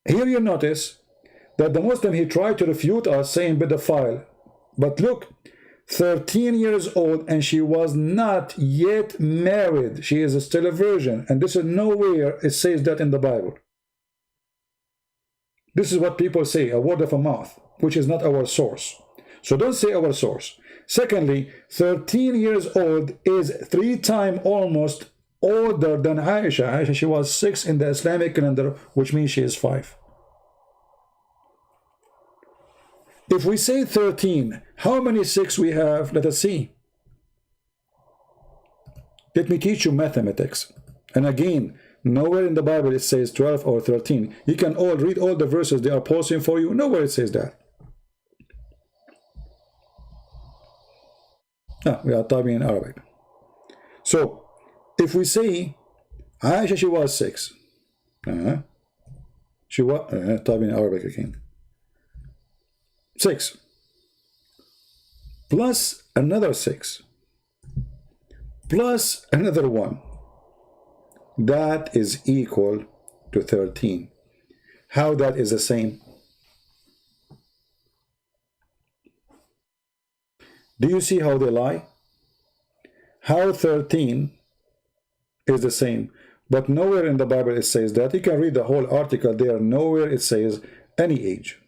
Here you notice that the Muslim, he tried to refute us saying pedophile. But look, 13 years old and she was not yet married. She is still a virgin. And this is nowhere it says that in the Bible. This is what people say, a word of a mouth, which is not our source. So don't say our source. Secondly, 13 years old is 3 times almost older than Aisha. Aisha, she was 6 in the Islamic calendar, which means she is 5. If we say 13, how many 6 we have? Let us see. Let me teach you mathematics. And again, nowhere in the Bible it says 12 or 13. You can all read all the verses they are posting for you. Nowhere it says that. We are typing in Arabic. So, if we say Aisha, she was 6. She was, typing in Arabic again. 6. Plus another 6. Plus another 1. That is equal to 13. How that is the same? Do you see how they lie? How 13 is the same, but nowhere in the Bible it says that. You can read the whole article there. Nowhere it says any age.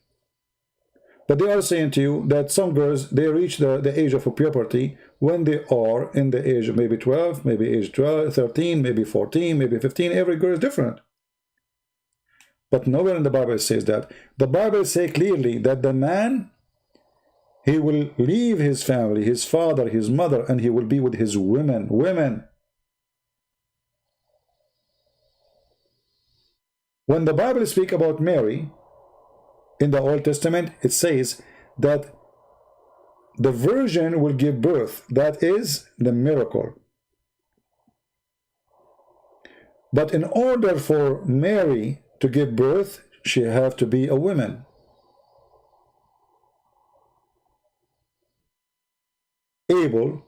But they are saying to you that some girls, they reach the age of puberty when they are in the age of maybe 12, maybe age 12, 13, maybe 14, maybe 15. Every girl is different. But nowhere in the Bible it says that. The Bible says clearly that the man, he will leave his family, his father, his mother, and he will be with his women. When the Bible speaks about Mary, in the Old Testament, it says that the virgin will give birth. That is the miracle. But in order for Mary to give birth, she have to be a woman. Able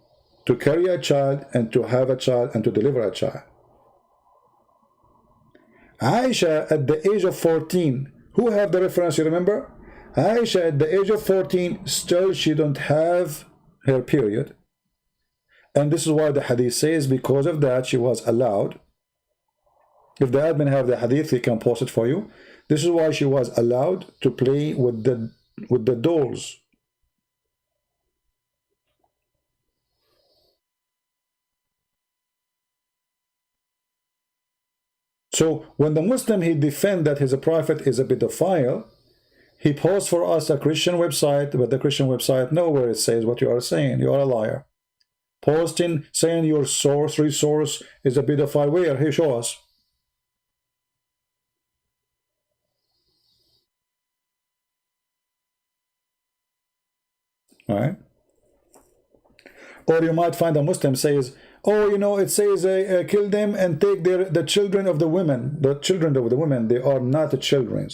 to carry a child and to have a child and to deliver a child. Aisha at the age of 14, who have the reference, you remember? Aisha at the age of 14, still she don't have her period. And this is why the hadith says because of that she was allowed. If the admin have the hadith, he can post it for you. This is why she was allowed to play with the dolls. So when the Muslim, he defend that his prophet is a pedophile, he posts for us a Christian website, but the Christian website nowhere it says what you are saying. You are a liar. Posting, saying your resource is a pedophile. Where? He show us. All right. Or you might find a Muslim says, oh, you know, it says kill them and take the children of the women. The children of the women, they are not children.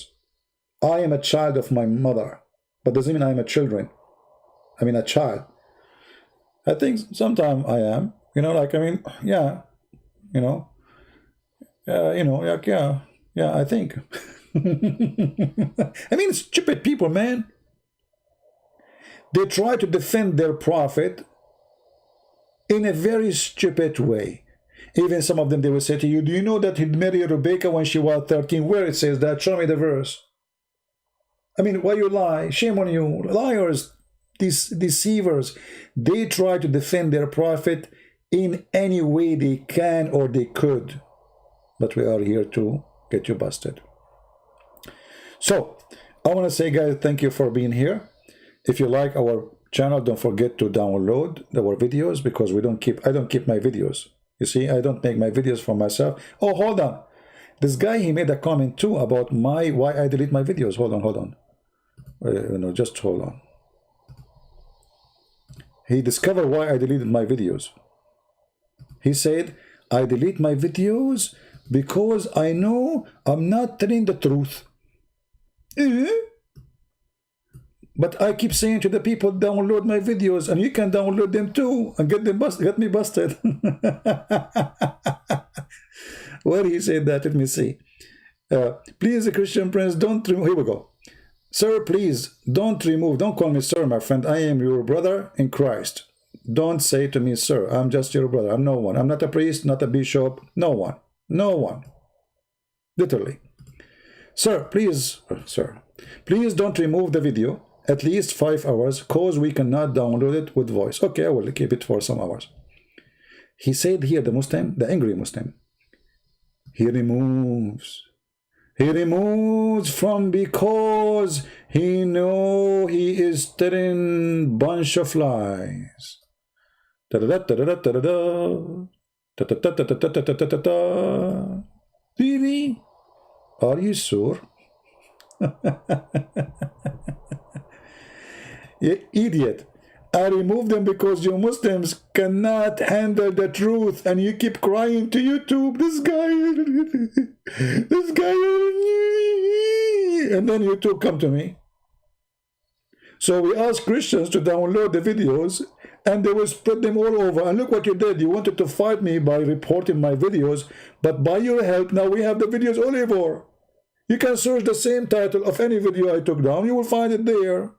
I am a child of my mother, but doesn't mean I am a children. I mean a child. I think sometimes I am, you know, like, I mean, yeah, you know, like, yeah, I think. I mean, stupid people, man. They try to defend their prophet in a very stupid way. Even some of them, they will say to you, do you know that he married Rebecca when she was 13? Where it says that? Show me the verse. I mean, why you lie? Shame on you. Liars, these deceivers. They try to defend their prophet in any way they can or they could. But we are here to get you busted. So, I want to say, guys, thank you for being here. If you like our channel, don't forget to download our videos, because I don't keep my videos. You see, I don't make my videos for myself. Oh, hold on. This guy, he made a comment too about why I delete my videos. Hold on. No, just hold on. He discovered why I deleted my videos. He said, I delete my videos because I know I'm not telling the truth. But I keep saying to the people, download my videos, and you can download them too and get me busted. Where he said that? Let me see. Please, Christian Prince, don't remove. Here we go. Sir, please don't call me sir, my friend. I am your brother in Christ. Don't say to me, sir. I'm just your brother. I'm no one. I'm not a priest, not a bishop. No one. No one. Literally. Sir, please don't remove the video at least 5 hours, cause we cannot download it with voice. Okay, I will keep it for some hours. He said here, the Muslim, the angry Muslim, he removes from because he know he is telling bunch of lies. Really? Are you sure? You idiot. I removed them because you Muslims cannot handle the truth, and you keep crying to YouTube, this guy, and then YouTube come to me. So we asked Christians to download the videos, and they will spread them all over. And look what you did. You wanted to fight me by reporting my videos, but by your help, now we have the videos all over. You can search the same title of any video I took down. You will find it there.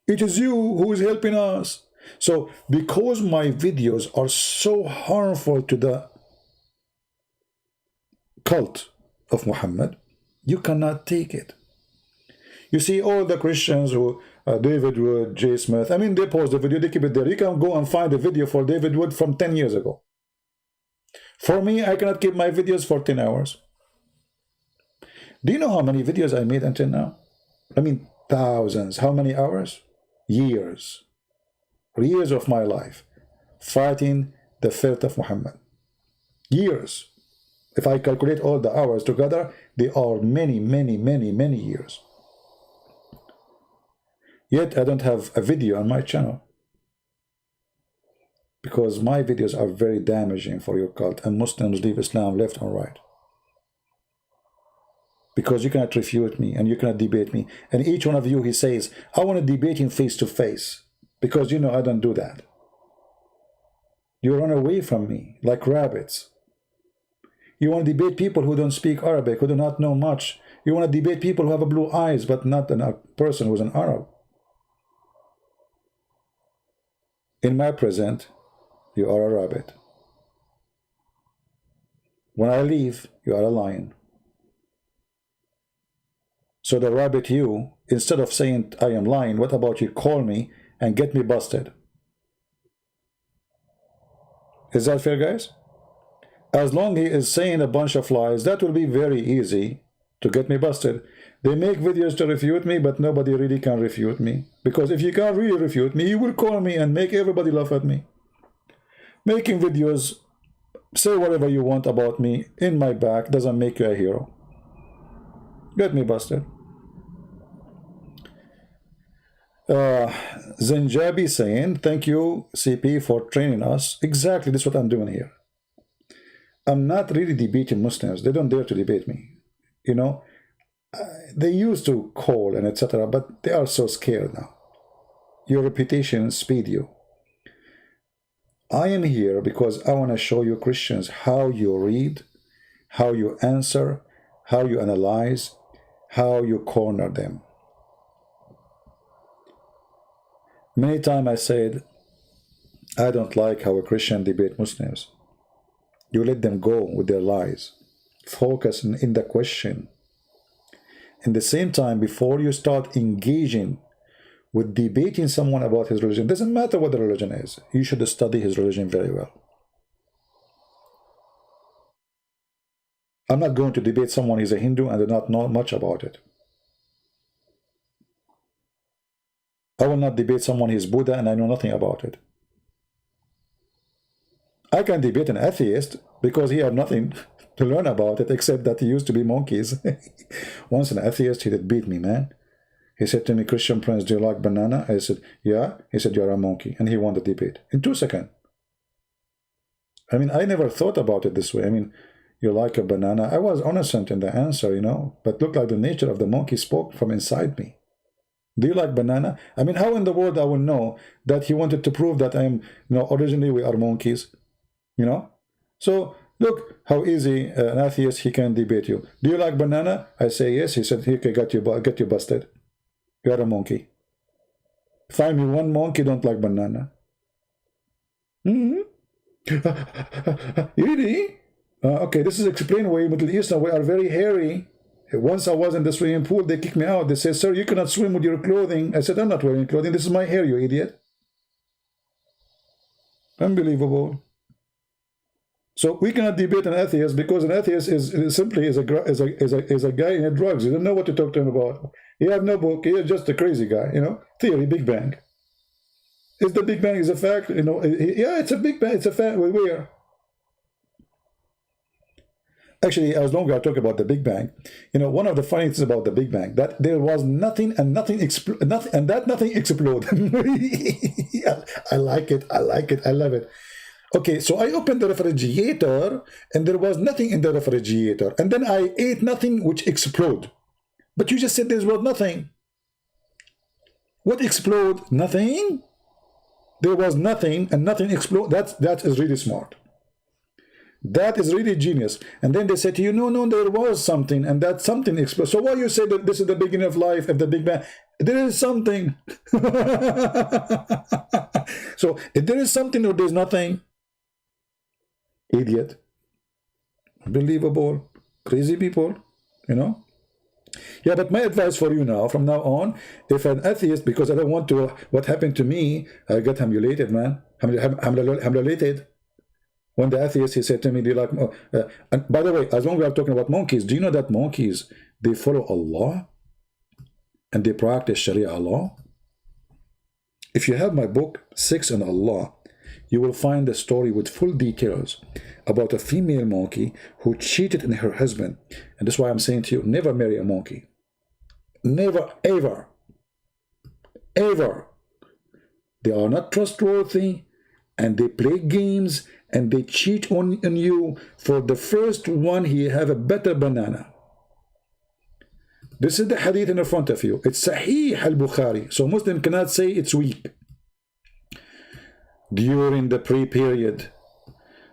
It is you who is helping us. So, because my videos are so harmful to the cult of Muhammad, you cannot take it. You see, all the Christians who, David Wood, J. Smith, I mean, they post the video, they keep it there. You can go and find a video for David Wood from 10 years ago. For me, I cannot keep my videos for 10 hours. Do you know how many videos I made until now? I mean, thousands. How many hours? Years of my life fighting the faith of Muhammad. Years. If I calculate all the hours together, they are many years. Yet I don't have a video on my channel, because my videos are very damaging for your cult, and Muslims leave Islam left and right. Because you cannot refute me, and you cannot debate me. And each one of you, he says, I want to debate him face to face, because you know I don't do that. You run away from me like rabbits. You want to debate people who don't speak Arabic, who do not know much. You want to debate people who have blue eyes, but not a person who's an Arab. In my present, you are a rabbit. When I leave, you are a lion. So the rabbit, you, instead of saying I am lying, what about you call me and get me busted? Is that fair, guys? As long as he is saying a bunch of lies, that will be very easy to get me busted. They make videos to refute me, but nobody really can refute me. Because if you can't really refute me, you will call me and make everybody laugh at me. Making videos, say whatever you want about me in my back doesn't make you a hero. Get me busted. Zenjabi saying, thank you, CP, for training us. Exactly, this is what I'm doing here. I'm not really debating Muslims. They don't dare to debate me. You know, they used to call and etc., but they are so scared now. Your reputation speed you. I am here because I want to show you Christians how you read, how you answer, how you analyze, how you corner them. Many times I said, I don't like how a Christian debate Muslims. You let them go with their lies. Focus in the question. In the same time, before you start engaging with debating someone about his religion, doesn't matter what the religion is, you should study his religion very well. I'm not going to debate someone who's a Hindu and do not know much about it. I will not debate someone who's Buddha and I know nothing about it. I can debate an atheist because he had nothing to learn about it except that he used to be monkeys. Once an atheist, he did beat me, man. He said to me, Christian Prince, do you like banana? I said, yeah. He said, you're a monkey. And he won the debate in 2 seconds. I mean, I never thought about it this way. I mean, you like a banana. I was innocent in the answer, you know, but looked like the nature of the monkey spoke from inside me. Do you like banana? I mean, how in the world I will know that he wanted to prove that I am, you know, originally we are monkeys, you know? So look how easy an atheist, he can debate you. Do you like banana? I say yes. He said, he can get you busted. You are a monkey. Find me one monkey don't like banana. Really? Okay, this is explain why Middle Eastern we are very hairy. Once I was in the swimming pool, they kicked me out. They said, sir, you cannot swim with your clothing. I said, I'm not wearing clothing. This is my hair, you idiot. Unbelievable. So we cannot debate an atheist because an atheist is simply a guy in drugs. You don't know what to talk to him about. He have no book. He is just a crazy guy, you know. Theory, Big Bang. Is the Big Bang is a fact? You know, yeah, it's a Big Bang. It's a fact. Where? Actually, as long as I talk about the Big Bang, you know, one of the funny things about the Big Bang that there was nothing and nothing exploded. Yeah, I like it. I like it. I love it. Okay, so I opened the refrigerator and there was nothing in the refrigerator. And then I ate nothing which exploded. But you just said there was nothing. What exploded? Nothing? There was nothing and nothing exploded. That is really smart. That is really genius. And then they said to you, no, there was something and that something exploded. So why you say that this is the beginning of life of the Big Bang? There is something. So if there is something or there's nothing, idiot, unbelievable, crazy people, you know. Yeah, but my advice for you now, from now on, if an atheist, because I don't want to, what happened to me, I got humiliated, man. Humiliated. When the atheist, he said to me, do you like, and by the way, as long as we are talking about monkeys, do you know that monkeys, they follow Allah and they practice Sharia law? If you have my book, 6 on Allah, you will find the story with full details about a female monkey who cheated on her husband. And that's why I'm saying to you, never marry a monkey. Never, ever. Ever. They are not trustworthy and they play games and they cheat on you. For the first one, he have a better banana. This is the hadith in front of you. It's Sahih al-Bukhari. So Muslim cannot say it's weak. During the pre-period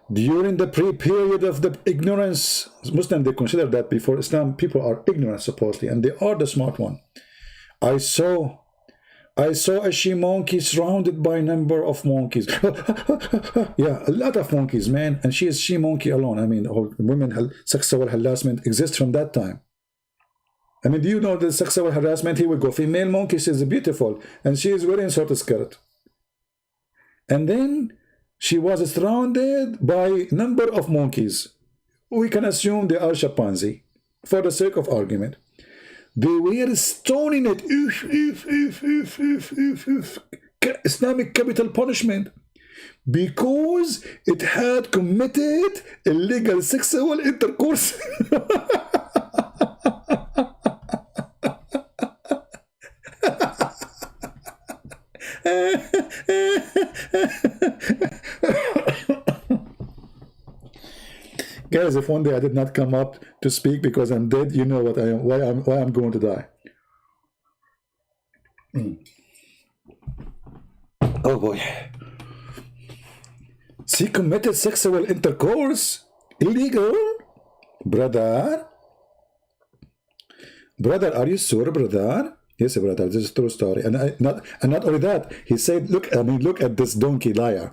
of the ignorance, Muslim, they consider that before Islam, people are ignorant supposedly, and they are the smart one. I saw a she monkey surrounded by a number of monkeys. Yeah, a lot of monkeys, man, and she is she monkey alone. I mean, women sexual harassment exists from that time. I mean, do you know the sexual harassment? He would go, female monkey, she is beautiful, and she is wearing short skirt. And then She was surrounded by number of monkeys. We can assume they are chimpanzee for the sake of argument. They were stoning it. Islamic capital punishment because it had committed illegal sexual intercourse. Guys, if one day I did not come up to speak because I'm dead, you know what I am, why I'm going to die. Oh boy. She committed sexual intercourse? Illegal? Brother? Brother, are you sure, brother? Yes, brother, this is a true story. And not only that, he said, look at this donkey liar.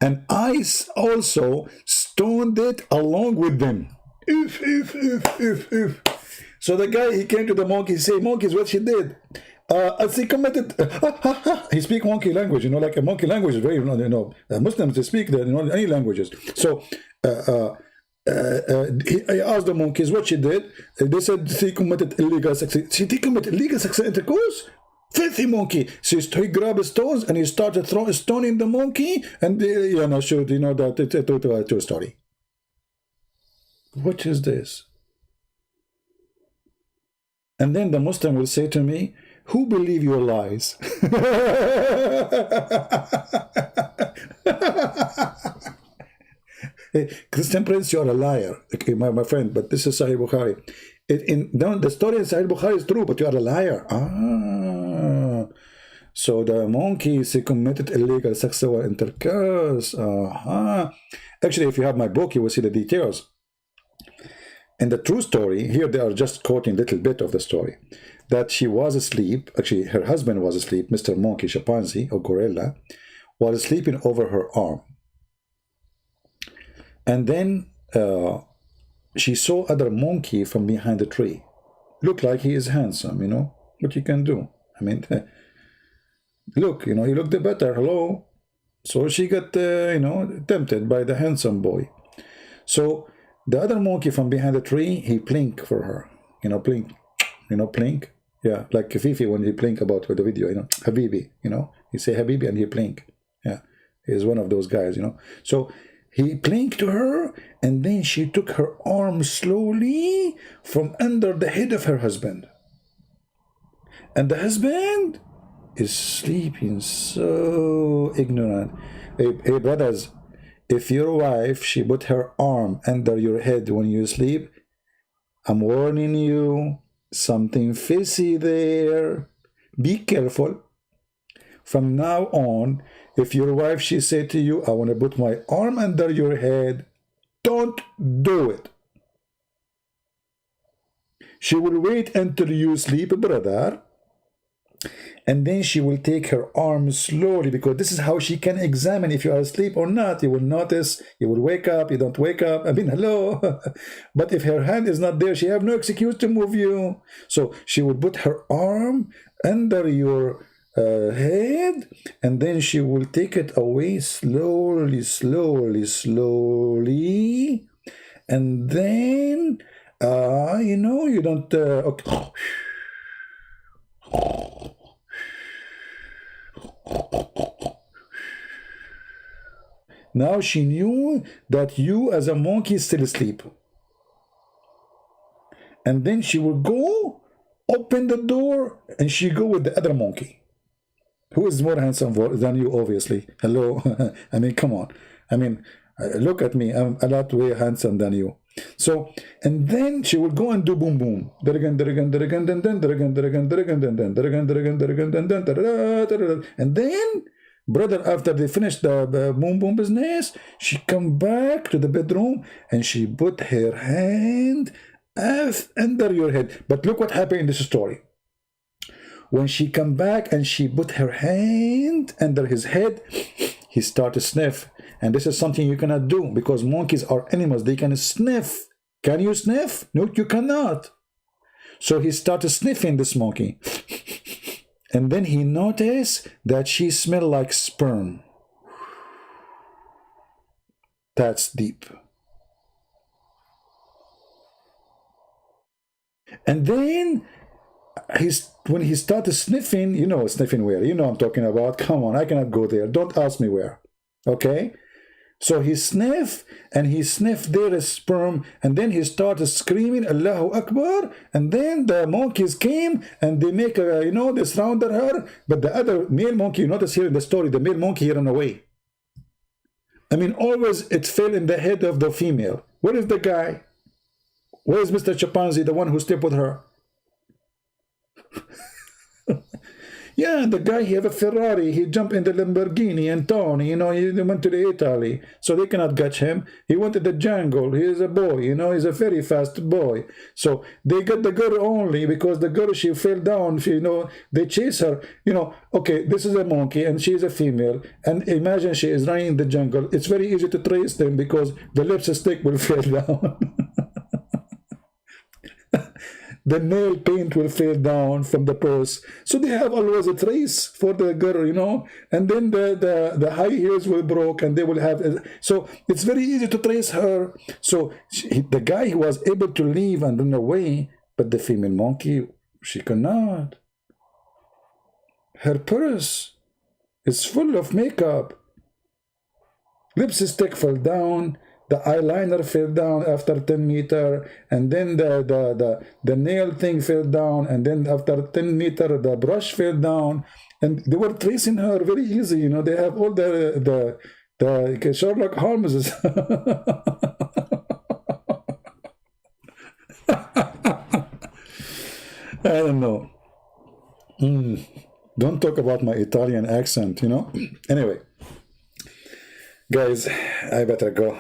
And I also stoned it along with them. So the guy, he came to the monkey, he said, monkeys, what she did? As he committed, he speak monkey language, like a monkey language is very, Muslims, they speak any languages. So he asked the monkeys what she did. They said she committed illegal sex. She did commit illegal sexual intercourse? Filthy monkey. So he grabbed his stones and he started stoning the monkey, and showed that it's a true story. What is this? And then the Muslim will say to me, who believe your lies? Hey, Christian Prince, you are a liar, okay, my friend, but this is Sahih Bukhari. The story in Sahih Bukhari is true, but you are a liar. So the monkeys, he committed illegal sexual intercourse. Actually, if you have my book, you will see the details. And the true story, here they are just quoting a little bit of the story, that she was asleep, actually her husband was asleep, Mr. Monkey, chimpanzee or gorilla, was sleeping over her arm. And then she saw other monkey from behind the tree. Looked like he is handsome, what you can do. I mean, look, he looked better, hello. So she got, tempted by the handsome boy. So the other monkey from behind the tree, he blinked for her, blink, blink. Yeah, like Fifi when he blink about with the video, Habibi, he say Habibi and he blink. Yeah, he's one of those guys, So he blinked to her, and then she took her arm slowly from under the head of her husband. And the husband is sleeping so ignorant. Hey brothers, if your wife, she put her arm under your head when you sleep, I'm warning you, something fishy there. Be careful. From now on, if your wife, she said to you, I want to put my arm under your head, don't do it. She will wait until you sleep, brother, and then she will take her arm slowly, because this is how she can examine if you are asleep or not. You will notice, you will wake up, you don't wake up, I mean, hello. But if her hand is not there, she have no excuse to move you. So she will put her arm under your head, and then she will take it away slowly, and then you don't okay. Now she knew that you as a monkey still asleep, and then she will go open the door, and she go with the other monkey, who is more handsome than you, obviously. Hello. I mean, come on. I mean, look at me. I'm a lot way handsome than you. So, and then she will go and do boom boom. And then, brother, after they finish the boom boom business, she come back to the bedroom and she put her hand under your head. But look what happened in this story. When she come back and she put her hand under his head, he started to sniff. And this is something you cannot do, because monkeys are animals. They can sniff. Can you sniff? No, you cannot. So he started sniffing this monkey. And then he noticed that she smelled like sperm. That's deep. And then when he started sniffing, you know, sniffing where? You know I'm talking about. Come on, I cannot go there. Don't ask me where. Okay? So he sniffed, and he sniffed their sperm, and then he started screaming, Allahu Akbar, and then the monkeys came, and they make a, you know, they surrounded her, but the other male monkey, you notice here in the story, the male monkey ran away. I mean, always it fell in the head of the female. Where is the guy? Where is Mr. Chimpanzee, the one who slept with her? Yeah, the guy, he have a Ferrari, he jumped in the Lamborghini and Tony, you know, he went to the Italy, so they cannot catch him. He went to the jungle, he is a boy, you know, he's a very fast boy. So they got the girl only because the girl, she fell down, she, you know, they chase her, you know, okay, this is a monkey and she is a female, and imagine she is running in the jungle. It's very easy to trace them because the lipstick will fall down. The nail paint will fall down from the purse. So they have always a trace for the girl, you know, and then the high heels will broke and they will have, so it's very easy to trace her. So the guy who was able to leave and run away, but the female monkey, she cannot. Her purse is full of makeup. Lipstick fell down. The eyeliner fell down after 10 meters, and then the nail thing fell down, and then after 10 meters, the brush fell down, and they were tracing her very easy. You know, they have all the Sherlock Holmes. I don't know. Don't talk about my Italian accent, you know. Anyway, guys, I better go.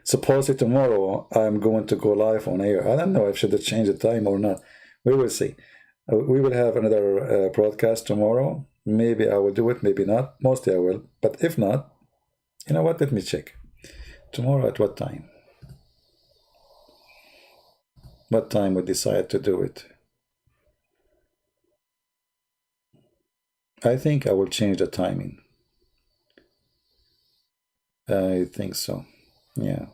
Supposedly tomorrow I'm going to go live on air. I don't know if I should change the time or not. We will see. We will have another broadcast tomorrow. Maybe I will do it, maybe not. Mostly I will. But if not, you know what? Let me check. Tomorrow at what time? What time we decide to do it? I think I will change the timing. I think so. Yeah.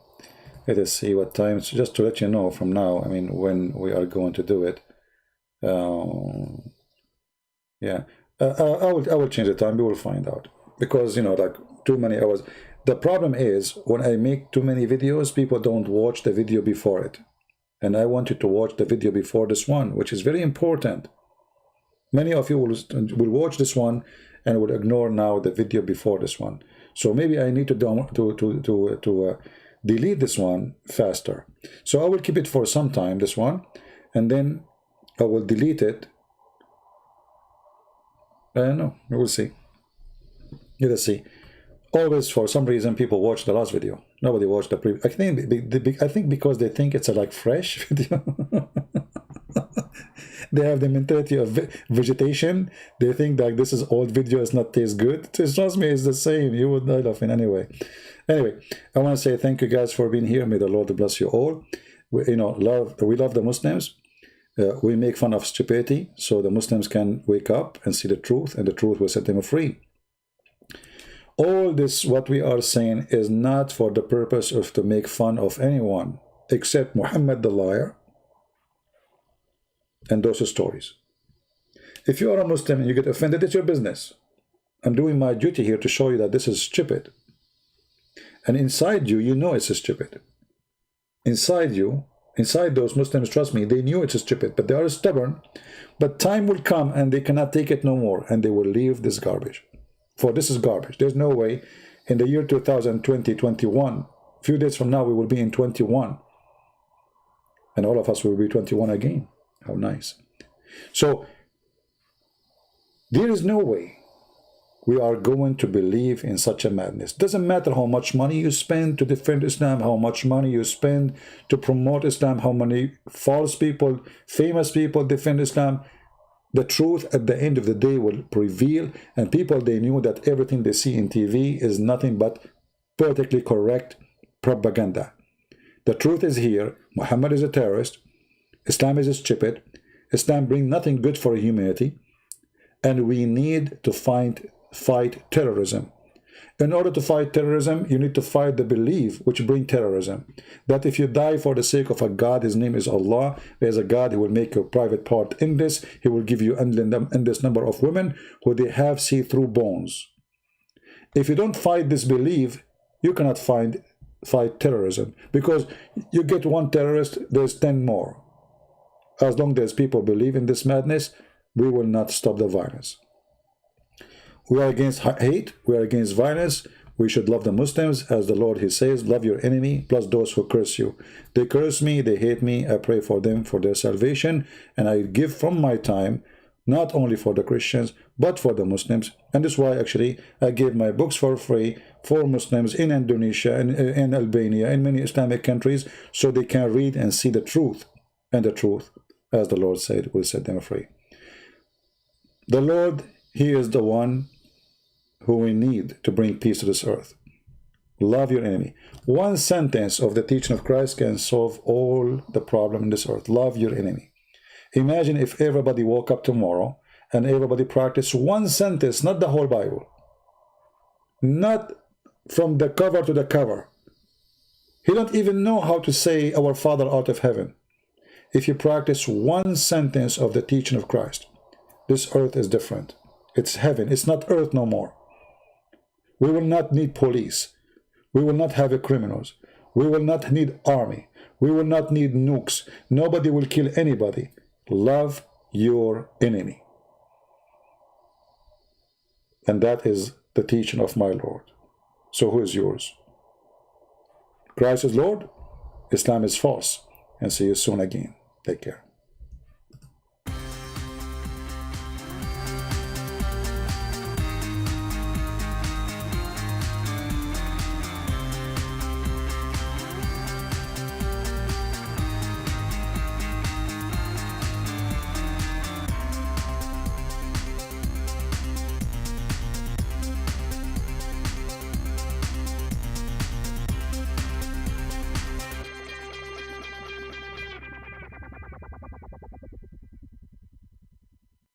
Let us see what time. So just to let you know from now, I mean, when we are going to do it. Yeah. I will change the time. We will find out. Because, you know, like too many hours. The problem is when I make too many videos, people don't watch the video before it. And I want you to watch the video before this one, which is very important. Many of you will watch this one and will ignore now the video before this one. So maybe I need to delete this one faster. So I will keep it for some time, this one, and then I will delete it. I don't know. We will see. Let us see. Always, for some reason, people watch the last video. Nobody watched the previous. I think because they think it's a like fresh video. They have the mentality of vegetation. They think that this is old video, it's not taste good. Trust me, it's the same. You would die laughing anyway. Anyway, I want to say thank you guys for being here. May the Lord bless you all. We love the Muslims. We make fun of stupidity so the Muslims can wake up and see the truth, and the truth will set them free. All this, what we are saying, is not for the purpose of to make fun of anyone except Muhammad the liar and those stories. If you are a Muslim and you get offended, it's your business. I'm doing my duty here to show you that this is stupid. And inside you, you know it's stupid. Inside you, inside those Muslims, trust me, they knew it's stupid, but they are stubborn. But time will come and they cannot take it no more, and they will leave this garbage. For this is garbage. There's no way in the year 2020, 21, a few days from now, we will be in 21. And all of us will be 21 again. How nice. So, there is no way we are going to believe in such a madness. Doesn't matter how much money you spend to defend Islam, how much money you spend to promote Islam, how many false people, famous people defend Islam. The truth at the end of the day will prevail, and people, they knew that everything they see in TV is nothing but politically correct propaganda. The truth is here. Muhammad is a terrorist. Islam is stupid. Islam brings nothing good for humanity. And we need to fight terrorism. In order to fight terrorism, you need to fight the belief which bring terrorism. That if you die for the sake of a God, his name is Allah, there's a God who will make your private part in this. He will give you endless number of women who they have see-through bones. If you don't fight this belief, you cannot fight terrorism. Because you get one terrorist, there's 10 more. As long as people believe in this madness, we will not stop the violence. We are against hate. We are against violence. We should love the Muslims. As the Lord, he says, love your enemy, plus those who curse you. They curse me, they hate me. I pray for them, for their salvation. And I give from my time, not only for the Christians, but for the Muslims. And that's why, actually, I gave my books for free for Muslims in Indonesia, in Albania, in many Islamic countries, so they can read and see the truth. And the truth, as the Lord said, will set them free. The Lord, he is the one who we need to bring peace to this earth. Love your enemy. One sentence of the teaching of Christ can solve all the problem in this earth. Love your enemy. Imagine if everybody woke up tomorrow and everybody practiced one sentence, not the whole Bible. Not from the cover to the cover. You don't even know how to say our Father art of heaven. If you practice one sentence of the teaching of Christ, this earth is different. It's heaven. It's not earth no more. We will not need police. We will not have criminals. We will not need army. We will not need nukes. Nobody will kill anybody. Love your enemy. And that is the teaching of my Lord. So who is yours? Christ is Lord. Islam is false. And see you soon again. Take care.